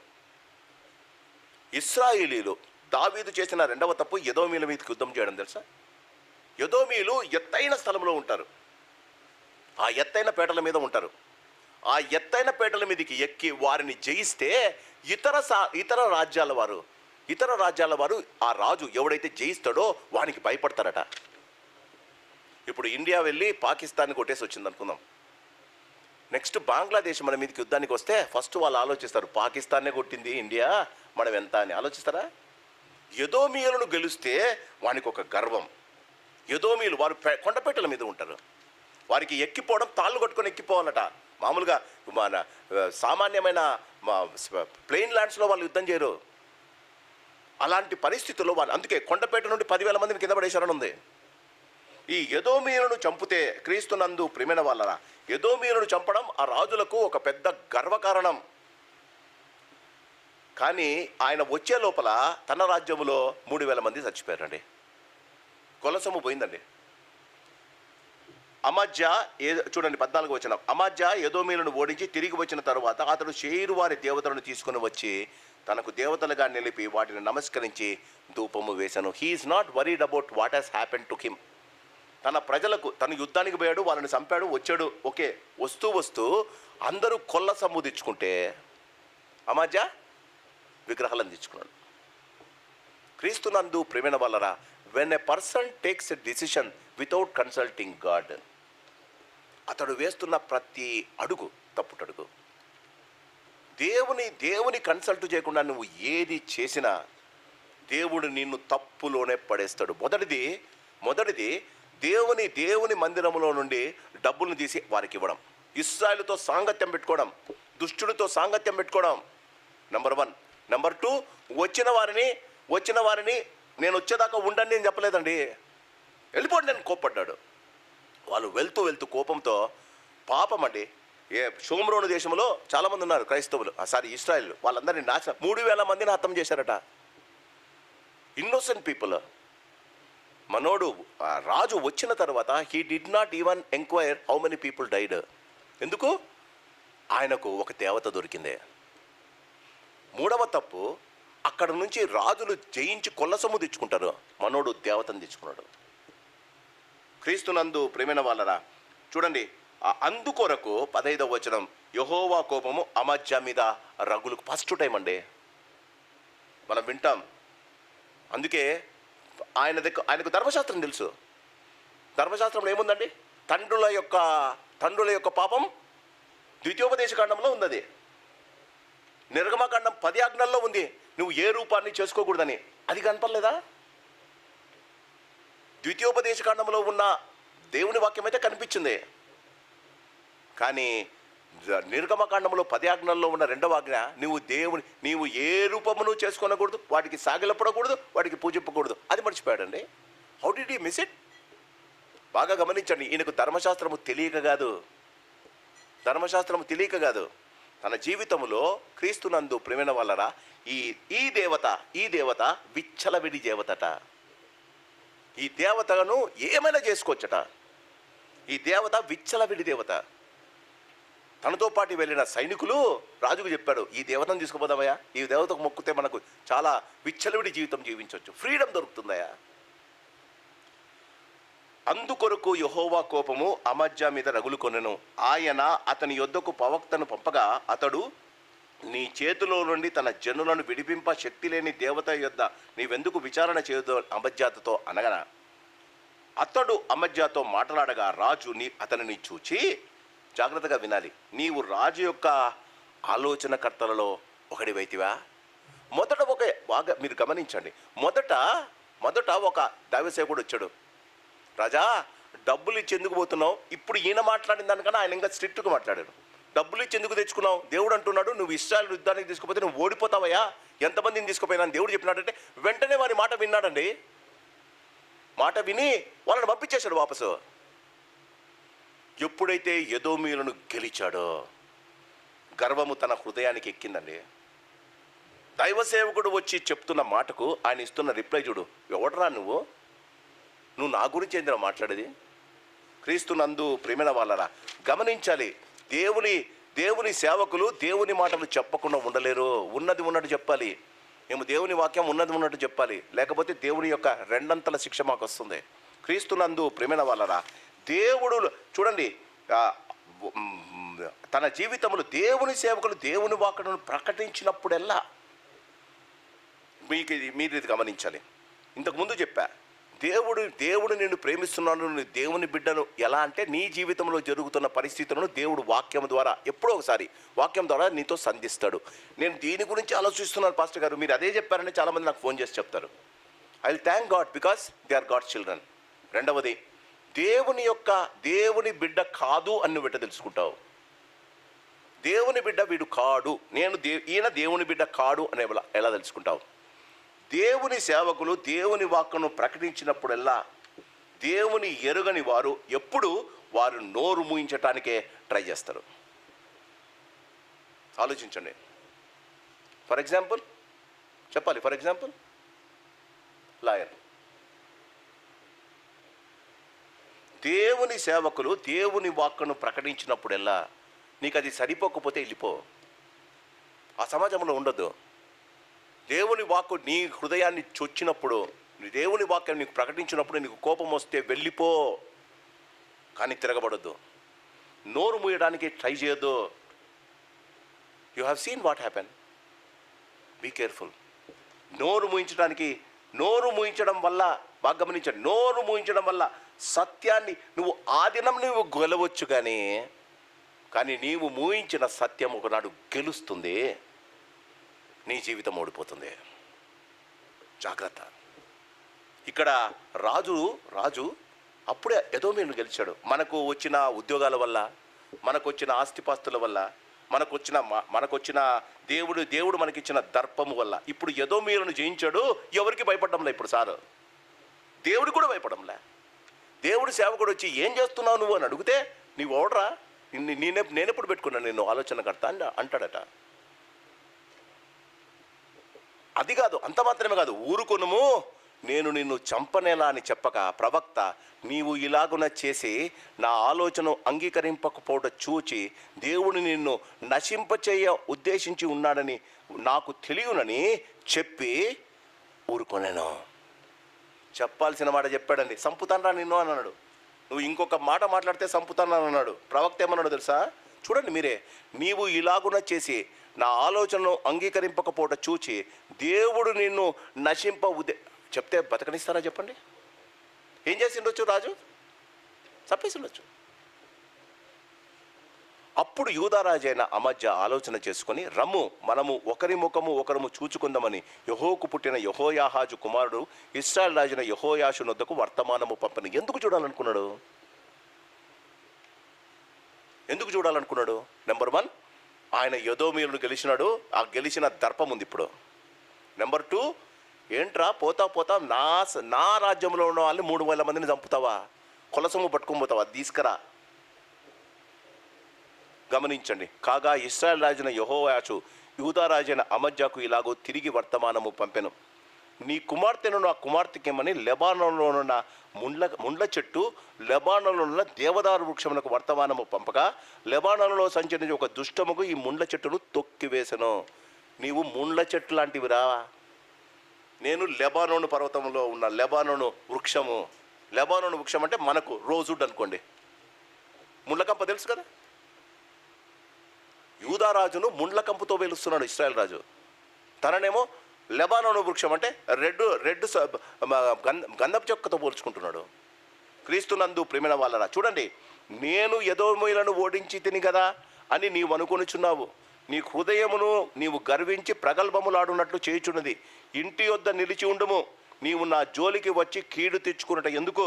ఇశ్రాయేలీలు దావీదు చేసిన రెండవ తప్పు ఎదోమీయుల మీదకి యుద్ధం చేయడం తెలుసా. ఎదోమీయులు ఎత్తైన స్థలంలో ఉంటారు, ఆ ఎత్తైన పేటల మీద ఉంటారు. ఆ ఎత్తైన పేటల మీదకి ఎక్కి వారిని జయిస్తే ఇతర రాజ్యాల వారు ఆ రాజు ఎవడైతే జయిస్తాడో వానికి భయపడతారట. ఇప్పుడు ఇండియా వెళ్ళి పాకిస్తాన్ని కొట్టేసి వచ్చింది అనుకుందాం. నెక్స్ట్ బంగ్లాదేశ్ మన మీదకి యుద్ధానికి వస్తే ఫస్ట్ వాళ్ళు ఆలోచిస్తారు, పాకిస్తాన్నే కొట్టింది ఇండియా, మనం ఎంత అని ఆలోచిస్తారా. ఎదోమీయులను గెలిస్తే వానికి ఒక గర్వం. ఎదోమీయులు వారు కొండపేటల మీద ఉంటారు, వారికి ఎక్కిపోవడం తాళ్ళు కొట్టుకొని ఎక్కిపోవాలట. మామూలుగా మన సామాన్యమైన ప్లెయిన్ ల్యాండ్స్లో వాళ్ళు యుద్ధం చేయరు. అలాంటి పరిస్థితుల్లో వాళ్ళు అందుకే కొండపేట నుండి 10,000 మందిని కింద పడేశారని ఉంది. ఈ ఎదోమీయులను చంపితే క్రీస్తునందు ప్రియమైన వాళ్ళరా, ఎదోమీయులను చంపడం ఆ రాజులకు ఒక పెద్ద గర్వకారణం. కానీ ఆయన వచ్చే లోపల తన రాజ్యములో 3,000 మంది చచ్చిపోయారండి. కొలసము పోయిందండి. అమజ్యా చూడండి 14వ వచనం, అమజ్యా ఎదోమీయులను ఓడించి తిరిగి వచ్చిన తరువాత అతడు షేరు వారి దేవతలను తీసుకుని వచ్చి తనకు దేవతలుగా నిలిపి వాటిని నమస్కరించి ధూపము వేశాను. He's not worried about what has happen to him. తన ప్రజలకు తను యుద్ధానికి పోయాడు, వాళ్ళని చంపాడు, వచ్చాడు, ఓకే. వస్తూ అందరూ కొల్ల సొమ్ము తెచ్చుకుంటే అమజ్యా విగ్రహాలను తెచ్చుకున్నాడు. క్రీస్తునందు ప్రేమైన వాళ్ళరా, when a person takes a decision without consulting God, అతడు వేస్తున్న ప్రతి అడుగు తప్పుటడుగు. దేవుని కన్సల్ట్ చేయకుండా నువ్వు ఏది చేసినా దేవుడు నిన్ను తప్పులోనే పడేస్తాడు. మొదటిది దేవుని మందిరంలో నుండి డబ్బులను తీసి వారికి ఇవ్వడం, ఇశ్రాయేలుతో సాంగత్యం పెట్టుకోవడం, దుష్టుడితో సాంగత్యం పెట్టుకోవడం నెంబర్ 1. నెంబర్ 2, వచ్చిన వారిని నేను వచ్చేదాకా ఉండండి అని చెప్పలేదండి, వెళ్ళిపోండి నేను కోప్పడ్డాడు. వాళ్ళు వెళ్తూ కోపంతో పాపం అండి. షోమ్రోను దేశంలో చాలామంది ఉన్నారు క్రైస్తవులు, ఇశ్రాయేల్, వాళ్ళందరినీ నాశనం 3,000 మందిని హతం చేశారట. Innocent people. మనోడు రాజు వచ్చిన తర్వాత he did not even enquire how many people died. ఎందుకు? ఆయనకు ఒక దేవత దొరికిందే. 3వ తప్పు, అక్కడ నుంచి రాజులు జయించి కొల్ల సొమ్ము తెచ్చుకుంటారు, మనోడు దేవతను తెచ్చుకున్నాడు. క్రీస్తునందు ప్రేమైన వాళ్ళరా చూడండి, అందుకొరకు 15వ వచనం, యెహోవా కోపము అమజ్యా మీద రగులుకు. ఫస్ట్ టైం అండి మనం వింటాం. అందుకే ఆయనకు ధర్మశాస్త్రం తెలుసు. ధర్మశాస్త్రంలో ఏముందండి? తండ్రుల యొక్క పాపం ద్వితీయోపదేశ కాండంలో ఉంది. నిర్గమకాండం 10 ఆజ్ఞల్లో ఉంది, నువ్వు ఏ రూపాన్ని చేసుకోకూడదని. అది కనపడలేదా? ద్వితీయోపదేశ కాండంలో ఉన్న దేవుని వాక్యం అయితే కనిపించింది, కానీ నిర్గమకాండంలో 10 ఆజ్ఞల్లో ఉన్న 2వ ఆజ్ఞ, నీవు ఏ రూపమును చేసుకోనకూడదు, వాటికి సాగిలపడకూడదు, వాటికి పూజింపకూడదు. అది మర్చిపోయాడండి. How did he miss it? బాగా గమనించండి. ఈయనకు ధర్మశాస్త్రము తెలియక కాదు, తన జీవితంలో క్రీస్తునందు ప్రేమైన వాళ్ళరా ఈ దేవత విచ్చలవిడి దేవతట. ఈ దేవతను ఏమైనా చేసుకోవచ్చట. ఈ దేవత విచ్చలవిడి దేవత. తనతో పాటు వెళ్ళిన సైనికులు రాజుకు చెప్పాడు, ఈ దేవతను తీసుకుపోదామయ్యా, ఈ దేవతకు మొక్కితే మనకు చాలా విచ్చలవిడి జీవితం జీవించవచ్చు, ఫ్రీడమ్ దొరుకుతుందయ్యా. అందుకొరకు యెహోవా కోపము అమజ్యా మీద రగులుకొనెను. ఆయన అతని యొద్దకు ప్రవక్తను పంపగా అతడు, నీ చేతిలో నుండి తన జనులను విడిపింప శక్తి లేని దేవత యొద్ద నీవెందుకు విచారణ చేయదు అమజ్యాతో అనగా, అతడు అమజ్యాతో మాట్లాడగా రాజు అతనిని చూచి, జాగ్రత్తగా వినాలి, నీవు రాజు యొక్క ఆలోచనకర్తలలో ఒకడివైతివా. బాగా మీరు గమనించండి. మొదట ఒక దైవసేవకుడు వచ్చాడు, రాజా డబ్బులు ఇచ్చి ఎందుకు పోతున్నావు? ఇప్పుడు ఈయన మాట్లాడిన దానికన్నా ఆయన ఇంకా స్ట్రిక్ట్గా మాట్లాడాడు. డబ్బులు ఇచ్చి ఎందుకు తెచ్చుకున్నావు? దేవుడు అంటున్నాడు, నువ్వు ఇశ్రాయేలు యుద్ధానికి తీసుకుపోతే నువ్వు ఓడిపోతావయ్యా, ఎంతమందిని తీసుకుపోయినా అని దేవుడు చెప్పినాడంటే వెంటనే వారి మాట విన్నాడండి. మాట విని వాళ్ళని పంపించేశాడు వాపసు. ఎప్పుడైతే ఎదోమీయులను గెలిచాడో గర్వము తన హృదయానికి ఎక్కిందండి. దైవ సేవకుడు వచ్చి చెప్తున్న మాటకు ఆయన ఇస్తున్న రిప్లై చూడు. ఎవడరా నువ్వు నా గురించి ఏందిరా మాట్లాడేది? క్రీస్తునందు ప్రేమైన వాళ్ళరా గమనించాలి, దేవుని సేవకులు దేవుని మాటలు చెప్పకుండా ఉండలేరు. ఉన్నది ఉన్నట్టు చెప్పాలి. మేము దేవుని వాక్యం ఉన్నది ఉన్నట్టు చెప్పాలి, లేకపోతే దేవుని యొక్క రెండంతల శిక్ష మాకు వస్తుంది. క్రీస్తునందు ప్రేమైన వాళ్ళరా దేవుడు చూడండి, తన జీవితంలో దేవుని సేవకులు దేవుని వాక్యను ప్రకటించినప్పుడెల్లా మీరు ఇది గమనించాలి. ఇంతకుముందు చెప్పా, దేవుడు నిన్ను ప్రేమిస్తున్నాడు, నువ్వు దేవుని బిడ్డను. ఎలా అంటే నీ జీవితంలో జరుగుతున్న పరిస్థితులను దేవుడు వాక్యం ద్వారా ఎప్పుడో ఒకసారి వాక్యం ద్వారా నీతో సంధిస్తాడు. నేను దీని గురించి ఆలోచిస్తున్నాను పాస్టర్ గారు, మీరు అదే చెప్పారని చాలామంది నాకు ఫోన్ చేసి చెప్తారు. I will thank God because they are God's children. రెండవది, దేవుని బిడ్డ కాదు అని నువ్వు ఎట్ట తెలుసుకుంటావు? దేవుని బిడ్డ వీడు కాడు, ఈయన దేవుని బిడ్డ కాడు అని ఎలా తెలుసుకుంటావు? దేవుని సేవకులు దేవుని వాక్కును ప్రకటించినప్పుడల్లా దేవుని ఎరుగని వారు ఎప్పుడు వారు నోరు మూయించటానికే ట్రై చేస్తారు. ఆలోచించండి. For example lawyer. దేవుని సేవకులు దేవుని వాక్కును ప్రకటించినప్పుడల్లా నీకు అది సరిపోకపోతే వెళ్ళిపో, ఆ సమాజంలో ఉండొద్దు. దేవుని వాక్కు నీ హృదయాన్ని చొచ్చినప్పుడు, దేవుని వాక్యం నీకు ప్రకటించినప్పుడు నీకు కోపం వస్తే వెళ్ళిపో, కానీ తిరగబడొద్దు. నోరు మూయడానికి ట్రై చేయొద్దు. You have seen what happen. Be careful. నోరు మూయించడం వల్ల బాగా గమనించండి, నోరు మూయించడం వల్ల సత్యాన్ని ఆ దినం నువ్వు గెలవచ్చు, కానీ నీవు మూయించిన సత్యం ఒకనాడు గెలుస్తుంది, నీ జీవితం ఓడిపోతుంది. జాగ్రత్త. ఇక్కడ రాజు అప్పుడే ఎదోమీయులను గెలిచాడు. మనకు వచ్చిన ఉద్యోగాల వల్ల, మనకు వచ్చిన ఆస్తిపాస్తుల వల్ల, మనకొచ్చిన దేవుడు మనకిచ్చిన దర్పము వల్ల ఇప్పుడు ఎదోమీయులను జయించాడు. ఎవరికి భయపడ్డంలే ఇప్పుడు సారు, దేవుడు కూడా భయపడంలే. దేవుడు సేవకుడు వచ్చి ఏం చేస్తున్నావు నువ్వు అని అడిగితే నీవు ఓడరా, నేనెప్పుడు పెట్టుకున్నాను నిన్ను ఆలోచనకర్త అని అంటాడట. అది కాదు, అంత మాత్రమే కాదు, ఊరుకొనుము నేను నిన్ను చంపనేలా అని చెప్పక, ప్రవక్త నీవు ఇలాగున చేసి నా ఆలోచన అంగీకరింపకపోవడం చూచి దేవుడు నిన్ను నశింపచేయ ఉద్దేశించి ఉన్నాడని నాకు తెలియనని చెప్పి ఊరుకొనేను. చెప్పాల్సిన మాట చెప్పాడండి. సంపుతానరా నిన్ను అని అన్నాడు. నువ్వు ఇంకొక మాట మాట్లాడితే సంపుతానని అన్నాడు. ప్రవక్త ఏమన్నాడు తెలుసా? చూడండి మీరే. నీవు ఇలాగున చేసి నా ఆలోచనను అంగీకరింపకపోవడం చూచి దేవుడు నిన్ను చెప్తే బతకనిస్తారా చెప్పండి? ఏం చేసి ఉండొచ్చు రాజు? చంపేసి ఉండొచ్చు. అప్పుడు యూదారాజు అయిన అమజ్య ఆలోచన చేసుకొని, రమ్ము మనము ఒకరి ముఖము ఒకరము చూచుకుందామని యెహోకు పుట్టిన యెహోయాహాజు కుమారుడు ఇశ్రాయేలు రాజైన యెహోయాషు నొద్దకు వర్తమానము పంపని. ఎందుకు చూడాలనుకున్నాడు? నెంబర్ 1, ఆయన ఎదోమీయులను గెలిచినాడు. ఆ గెలిచిన దర్పం ఉంది ఇప్పుడు. నెంబర్ 2, ఏంట్రా పోతా నా రాజ్యంలో ఉన్న వాళ్ళని 3,000 మందిని చంపుతావా? కొలసము పట్టుకొని పోతావా? తీసుకురా. గమనించండి. కాగా ఇశ్రాయేలు రాజైన యెహోయాషు యూదా రాజైన అమజ్యాకు ఇలాగో తిరిగి వర్తమానము పంపెను. నీ కుమార్తెను నా కుమార్తెకేమని లెబానోనులో ఉన్న ముండ్ల చెట్టు, లెబానోనులో ఉన్న దేవదారు వృక్షమునకు వర్తమానము పంపగా, లెబానోనులో సంచరించే ఒక దుష్టముకు ఈ ముండ్ల చెట్టును తొక్కివేసెను. నీవు ముండ్ల చెట్టు లాంటివిరా. నేను లెబానోను పర్వతంలో ఉన్న లెబానోను వృక్షం అంటే మనకు రోజుడ్ అనుకోండి. ముండ్లకంప తెలుసు కదా. యూదారాజును ముండ్లకంపుతో వెలుస్తున్నాడు ఇశ్రాయేల్ రాజు. తననేమో లెబానోను వృక్షం అంటే రెడ్ గంధపు చెక్కతో పోల్చుకుంటున్నాడు. క్రీస్తునందు ప్రేమైన వాళ్ళరా చూడండి, నేను ఎదోమీయులను ఓడించి తిని కదా అని నీవు అనుకొనిచున్నావు. నీ హృదయమును నీవు గర్వించి ప్రగల్భములాడున్నట్లు చేయుచున్నది. ఇంటి యొద్ద నిలిచి ఉండుము. నీవు నా జోలికి వచ్చి కీడు తెచ్చుకున్నట ఎందుకు?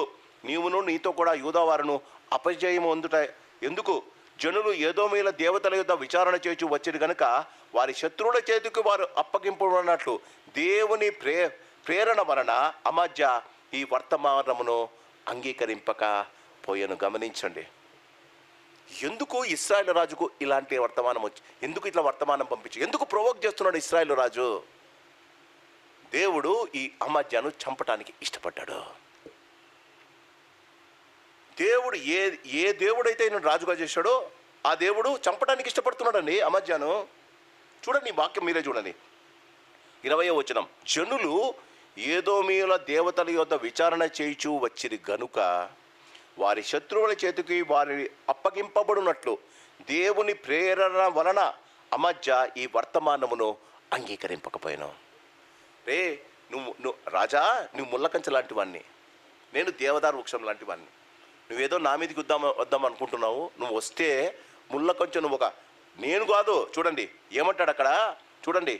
నీవును నీతో కూడా యూదావారును అపజయము అందుట ఎందుకు? జనులు ఏదోమీల దేవతల యొద్ద విచారణ చేయుచు వచ్చిరు గనుక వారి శత్రువుల చేతికి వారు అప్పగింపబడినట్లు దేవుని ప్రేరణ వలన అమజ్య ఈ వర్తమానమును అంగీకరింపకపోయాను. గమనించండి, ఎందుకు ఇశ్రాయేలు రాజుకు ఇలాంటి వర్తమానం వచ్చి, ఎందుకు ఇట్లా వర్తమానం పంపించి, ఎందుకు ప్రొవోక్ చేస్తున్నాడు ఇశ్రాయేలు రాజు? దేవుడు ఈ అమజ్యను చంపటానికి ఇష్టపడ్డాడు. దేవుడు ఏ దేవుడైతే ఈయన రాజుగా చేశాడో ఆ దేవుడు చంపడానికి ఇష్టపడుతున్నాడండి అమజ్యను. చూడండి, ఈ వాక్యం మీరే చూడండి, 20వ వచనం. జనులు ఏదోమీయుల దేవతల యొద్ద విచారణ చేయుచూ వచ్చిరి గనుక వారి శత్రువుల చేతికి వారి అప్పగింపబడినట్లు దేవుని ప్రేరణ వలన అమజ్య ఈ వర్తమానమును అంగీకరింపకపోయాను. రే నువ్వు రాజా, నువ్వు ముళ్ళకంచె లాంటి వాడిని, నేను దేవదారు వృక్షం లాంటి వాడిని. నువ్వేదో నా మీదకి వద్దాం అనుకుంటున్నావు. నువ్వు వస్తే ముళ్ళ కొంచెం నువ్వు నేను కాదు. చూడండి ఏమంటాడు అక్కడ, చూడండి,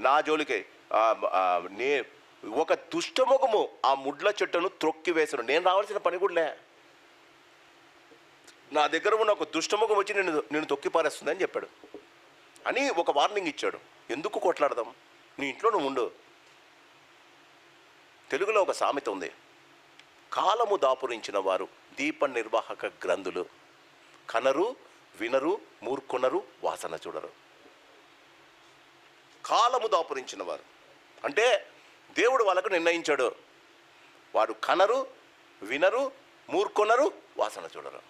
నా జోలికి ఒక దుష్టముఖము ఆ ముడ్ల చెట్టును త్రొక్కి వేసాను. నేను రావాల్సిన పని కూడాలే, నా దగ్గర ఉన్న ఒక దుష్టముఖం వచ్చి నేను తొక్కి పారేస్తుంది అని చెప్పాడు అని ఒక వార్నింగ్ ఇచ్చాడు. ఎందుకు కొట్లాడదాం, నీ ఇంట్లో నువ్వు ఉండు. తెలుగులో ఒక సామెత ఉంది, కాలము దాపురించిన వారు దీప నిర్వాహక గ్రంథులు, కనరు వినరు మూర్ఖునరు వాసన చూడరు. కాలము దాపురించిన వారు అంటే దేవుడు వాళ్ళకు నిర్ణయించాడు, వారు కనరు వినరు మూర్ఖునరు వాసన చూడరు.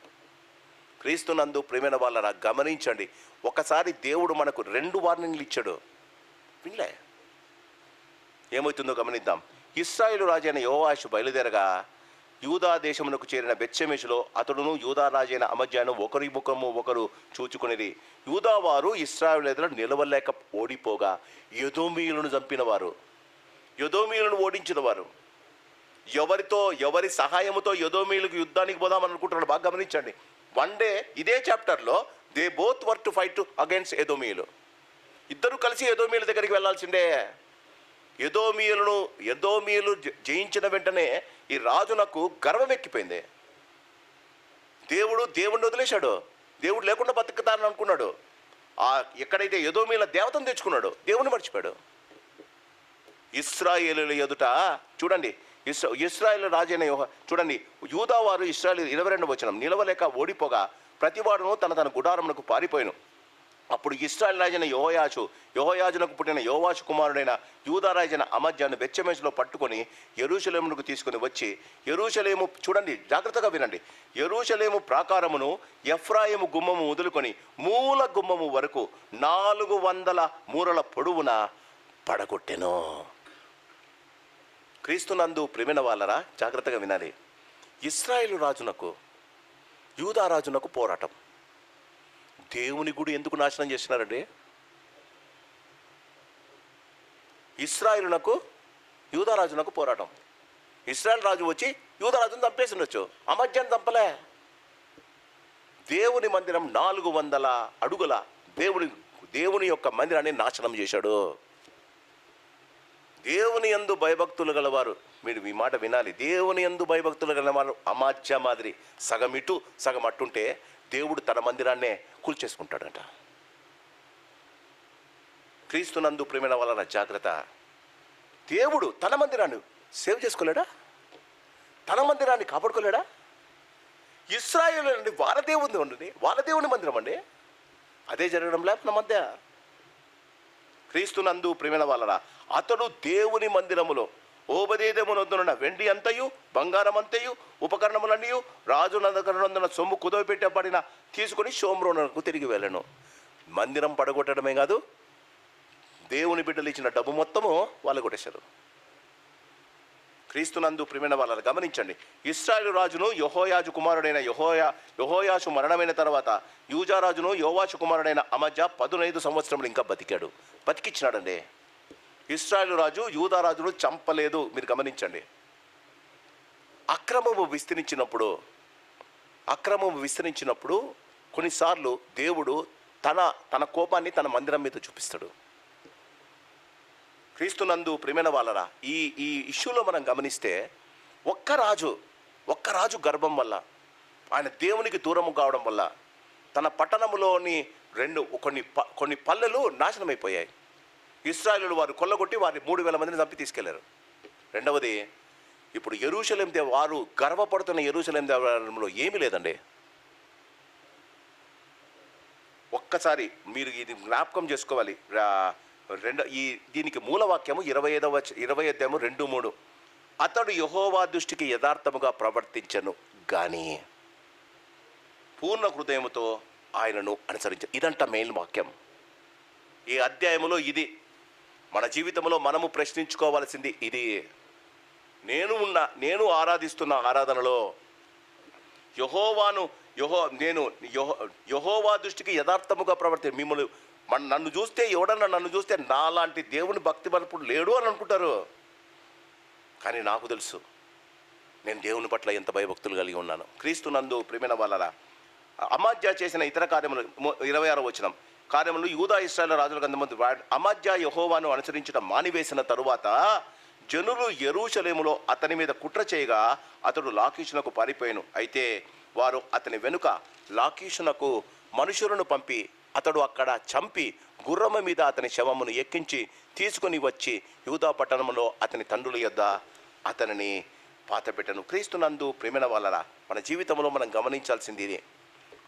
క్రీస్తునందు ప్రేమైన వాళ్ళరా గమనించండి, ఒకసారి దేవుడు మనకు 2 వార్నింగ్లు ఇచ్చాడు, వినలే. ఏమవుతుందో గమనిద్దాం. ఇశ్రాయేలు రాజు అయిన యోవాషు బయలుదేరగా యూదా దేశమునకు చేరిన బెత్షెమెషులో అతడును యూదా రాజైన అమజ్యాను ఒకరి ముఖము ఒకరు చూచుకునేది. యూదా వారు ఇశ్రాయేలు ఎదుట నిలవలేక ఓడిపోగా ఎదోమీయులను చంపినవారు, ఎదోమీయులను ఓడించిన వారు, ఎవరి సహాయముతో ఎదోమీయులకు యుద్ధానికి పోదామని అనుకుంటున్నాడు. బాగా గమనించండి, వన్ డే ఇదే చాప్టర్లో they both were to fight against ఎదోమీయులు. ఇద్దరు కలిసి ఎదోమీయుల దగ్గరికి వెళ్ళాల్సిందే. ఎదోమీయులు జయించిన వెంటనే ఈ రాజునకు గర్వం ఎక్కిపోయింది. దేవుడిని వదిలేశాడు, దేవుడు లేకుండా బతుకుతానని అనుకున్నాడు. ఎక్కడైతే ఎదోమీయుల దేవతను తెచ్చుకున్నాడు, దేవుని మర్చిపోయాడు. ఇశ్రాయేలుల ఎదుట చూడండి, ఇశ్రాయేలు రాజైన చూడండి, యూదా వారు ఇశ్రాయేలు 22వ వచనం నిలవలేక ఓడిపోగా ప్రతివాడును తన గుడారమునకు పారిపోయాను. అప్పుడు ఇశ్రాయేలు రాజైన యెహోయాజునకు పుట్టిన యోవాషు కుమారుడైన యూదా రాజైన అమజ్యాను బెత్షెమెషులో పట్టుకొని యెరూషలేమునకు తీసుకుని వచ్చి యెరూషలేము, చూడండి జాగ్రత్తగా వినండి, యెరూషలేము ప్రాకారమును ఎఫ్రాయిము గుమ్మము మొదలుకొని మూల గుమ్మము వరకు 400 మూరల పొడవున పడగొట్టెను. క్రీస్తునందు ప్రేమిన వాళ్ళరా జాగ్రత్తగా వినాలి. ఇశ్రాయేలు రాజునకు యూదా రాజునకు పోరాటం. దేవుని గుడి ఎందుకు నాశనం చేసినారండి? ఇశ్రాయేలునకు యూదా రాజునకు పోరాటం. ఇశ్రాయేల్ రాజు వచ్చి యూదా రాజును చంపేసి ఉండొచ్చు, అమజ్యాన్ని చంపలే. దేవుని మందిరం 400 అడుగుల దేవుని యొక్క మందిరాన్ని నాశనం చేశాడు. దేవుని యందు భయభక్తులు గలవారు, మీరు ఈ మాట వినాలి, దేవుని యందు భయభక్తులు గలవారు అమాజ్య మాదిరి సగం ఇటు సగం అట్టుంటే దేవుడు తన మందిరాన్నే కూల్చేసుకుంటాడంట. క్రీస్తునందు ప్రేమైన వాళ్ళ జాగ్రత్త. దేవుడు తన మందిరాన్ని సేవ్ చేసుకోలేడా? తన మందిరాన్ని కాపాడుకోలేడా? ఇశ్రాయేలు అండి వాళ్ళ దేవుని ఉండండి, వాళ్ళ దేవుని మందిరం అండి, అదే జరగడం లే మన మధ్య. క్రీస్తునందు ప్రేమైన వాళ్ళరా, అతడు దేవుని మందిరములో ఓబదేదమునొద్దనున్న వెండి అంతయు బంగారం అంతయు ఉపకరణములన్నీ రాజు నగరనందున సొమ్ము కుదవపెట్టబడిన తీసుకొని షోమ్రోనుకు తిరిగి వెళ్ళను. మందిరం పడగొట్టడమే కాదు, దేవుని బిడ్డలు ఇచ్చిన డబ్బు మొత్తము వాళ్ళు కొట్టేశారు. క్రీస్తునందు ప్రేమైన వాళ్ళని గమనించండి. ఇశ్రాయేలు రాజును యెహోయాజు కుమారుడైన యెహోయాషు మరణమైన తర్వాత యూదా రాజును యోవాషు కుమారుడైన అమజ్య 15 సంవత్సరములు ఇంకా బతికిచ్చినాడండి. ఇశ్రాయేలు రాజు యూదా రాజును చంపలేదు. మీరు గమనించండి, అక్రమము విస్తరించినప్పుడు కొన్నిసార్లు దేవుడు తన కోపాన్ని తన మందిరం మీద చూపిస్తాడు. క్రీస్తునందు ప్రేమైన వాళ్ళరా, ఈ ఇష్యూలో మనం గమనిస్తే ఒక్క రాజు గర్భం వల్ల, ఆయన దేవునికి దూరము కావడం వల్ల తన పట్టణంలోని కొన్ని పల్లెలు నాశనమైపోయాయి. ఇశ్రాయేలు వారు కొల్లగొట్టి వారిని 3,000 మందిని చంపి తీసుకెళ్లారు. రెండవది, ఇప్పుడు యెరూషలేం వారు గర్వపడుతున్న యెరూషలేం దేవాలయంలో ఏమీ లేదండి. ఒక్కసారి మీరు ఇది జ్ఞాపకం చేసుకోవాలి. దీనికి మూలవాక్యము 20 అధ్యాయము 2-3. అతడు యెహోవా దృష్టికి యథార్థముగా ప్రవర్తించను గాని పూర్ణ హృదయముతో ఆయనను అనుసరించను. ఇదంట మెయిన్ వాక్యం ఈ అధ్యాయములో. ఇది మన జీవితంలో మనము ప్రశ్నించుకోవాల్సింది ఇది. నేను ఆరాధిస్తున్న ఆరాధనలో యెహోవా దృష్టికి యథార్థముగా మిమ్మల్ని నన్ను చూస్తే నాలాంటి దేవుని భక్తి పరుపుడు లేడు అని అనుకుంటారు. కానీ నాకు తెలుసు నేను దేవుని పట్ల ఎంత భయభక్తులు కలిగి ఉన్నాను. క్రీస్తు నందు ప్రియమైన వాళ్ళరా, అమాజ్యా చేసిన ఇతర కార్యములు 26వ వచనం. కార్యములు యూదా ఇశ్రాయేలు రాజుల గ్రంథమందు అమాజ్యా యెహోవాను అనుసరించడం మానివేసిన తరువాత జనులు యెరూషలేములో అతని మీద కుట్ర చేయగా అతడు లాకీషునకు పారిపోయాను. అయితే వారు అతని వెనుక లాకీషునకు మనుషులను పంపి అతడు అక్కడ చంపి గుర్రము మీద అతని శవమును ఎక్కించి తీసుకుని వచ్చి యూదా పట్టణంలో అతని తండ్రుల యొద్ద అతనిని పాతపెట్టను. క్రీస్తునందు ప్రేమైన వాళ్ళరా, మన జీవితంలో మనం గమనించాల్సింది ఇది.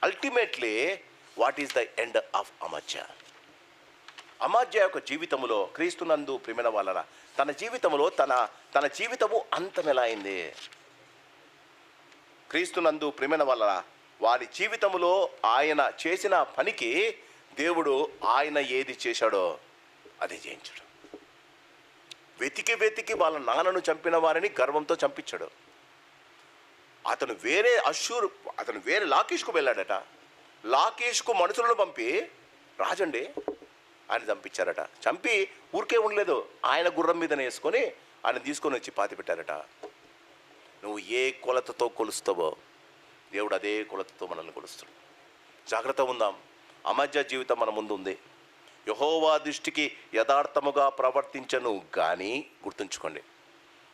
Ultimately what is the end of Amaziah? Amaziah యొక్క జీవితంలో క్రీస్తునందు ప్రేమైన వాళ్ళరా, తన జీవితంలో తన జీవితము అంతం ఎలా అయింది? క్రీస్తునందు ప్రేమైన వాళ్ళరా, వారి జీవితంలో ఆయన చేసిన పనికి దేవుడు ఆయన ఏది చేశాడో అది చేయించాడు. వెతికి వాళ్ళ నాన్నను చంపిన వారిని గర్వంతో చంపించాడు. అతను వేరే లాకీష్కు వెళ్ళాడట. లాకీష్కు మనుషులను పంపి రాజండి ఆయన చంపించారట. చంపి ఊరికే ఉండలేదు, ఆయన గుర్రం మీదనే వేసుకొని ఆయన తీసుకొని వచ్చి పాతి పెట్టారట. నువ్వు ఏ కొలతతో కొలుస్తావో దేవుడు అదే కొలతతో మనల్ని కొలుస్తాడు. జాగ్రత్త ఉందాం. అమాజ్యా జీవితం మన ముందు ఉంది. యెహోవా దృష్టికి యథార్థముగా ప్రవర్తించను కానీ, గుర్తుంచుకోండి,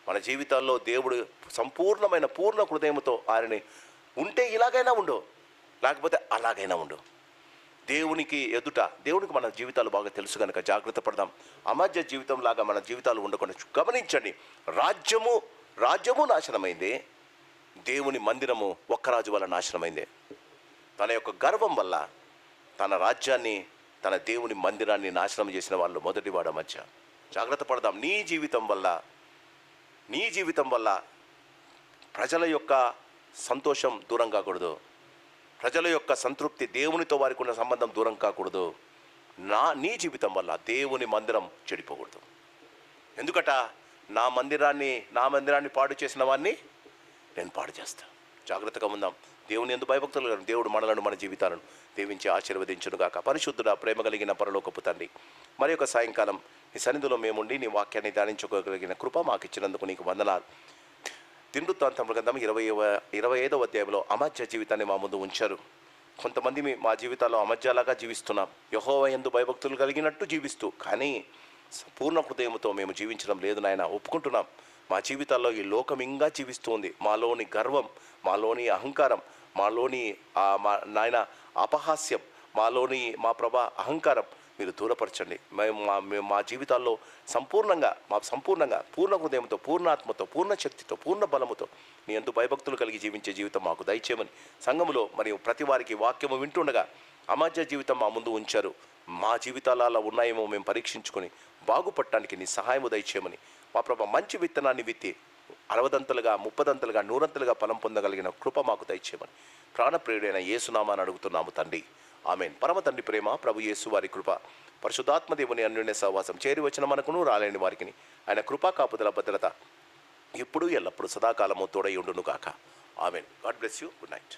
మన జీవితాల్లో దేవుడు సంపూర్ణమైన పూర్ణ హృదయంతో ఆయనని ఉంటే ఇలాగైనా ఉండు, లేకపోతే అలాగైనా ఉండు. దేవునికి మన జీవితాలు బాగా తెలుసు కనుక జాగ్రత్త పడదాం. అమాజ్యా జీవితం లాగా మన జీవితాలు ఉండకుండా గమనించండి. రాజ్యము నాశనమైంది. దేవుని మందిరము ఒక్క రాజు వల్ల నాశనమైంది. తన యొక్క గర్వం వల్ల తన రాజ్యాన్ని, తన దేవుని మందిరాన్ని నాశనం చేసిన వాళ్ళు మొదటివాడు అమాజ్యా. జాగ్రత్త పడదాం. నీ జీవితం వల్ల ప్రజల యొక్క సంతోషం దూరం కాకూడదు. ప్రజల యొక్క సంతృప్తి, దేవునితో వారికి ఉన్న సంబంధం దూరం కాకూడదు. నీ జీవితం వల్ల దేవుని మందిరం చెడిపోకూడదు. ఎందుకట? నా మందిరాన్ని పాడు చేసిన వాడిని నేను పాడు చేస్తాను. జాగ్రత్తగా ఉందాం. దేవుని యందు భయభక్తులు కలిగిన దేవుడు మనలను, మన జీవితాలను దీవించి ఆశీర్వదించును గాక. పరిశుద్ధుడా, ప్రేమ కలిగిన పరలోకపు తండ్రి, మరి యొక్క సాయంకాలం నీ సన్నిధిలో మేముండి నీ వాక్యాన్ని ధ్యానించుకోగలిగిన కృప మాకు ఇచ్చినందుకు నీకు వందనాలు. దినవృత్తాంతముల గ్రంథం 25వ అధ్యాయంలో అమాజ్యా జీవితాన్ని మా ముందు ఉంచారు. కొంతమంది మా జీవితాల్లో అమాజ్యాలాగా జీవిస్తున్నాం. యెహోవా యందు భయభక్తులు కలిగినట్టు జీవిస్తూ, కానీ పూర్ణ హృదయంతో మేము జీవించడం లేదు నాయన. ఒప్పుకుంటున్నాం. మా జీవితాల్లో ఈ లోకం ఇంకా జీవిస్తుంది. మాలోని గర్వం, మాలోని అహంకారం, మాలోని నాయన అపహాస్యం, మా ప్రభా అహంకారం మీరు దూరపరచండి. మా జీవితాల్లో సంపూర్ణంగా పూర్ణ హృదయంతో, పూర్ణాత్మతో, పూర్ణ శక్తితో, పూర్ణ బలముతో నీ యందు భయభక్తులు కలిగి జీవించే జీవితం మాకు దయచేయమని సంఘములో మరియు ప్రతి వారికి వాక్యము వింటుండగా అమాజ్యా జీవితం మా ముందు ఉంచారు. మా జీవితాలు అలా ఉన్నాయేమో మేము పరీక్షించుకొని బాగుపడటానికి నీ సహాయము దయచేయమని, మా ప్రభా మంచి విత్తనాన్ని విత్తి 60దంతలుగా 30దంతలుగా 100ంతలుగా ఫలం పొందగలిగిన కృప మాకు దయచేయమని ప్రాణప్రియుడైన యేసునామాన్ని అడుగుతున్నాము తండ్రి. ఆమెన్. పరమ తండ్రి ప్రేమ, ప్రభు యేసు వారి కృప, పరిశుద్ధాత్మ దేవుని అన్యోన్య సహవాసం చేరి వచ్చిన మనకును రాలేని వారికి ఆయన కృపా కాపుదల భద్రత ఇప్పుడు ఎల్లప్పుడు సదాకాలము తోడై ఉండును గాక. Amen. God bless you. Good night.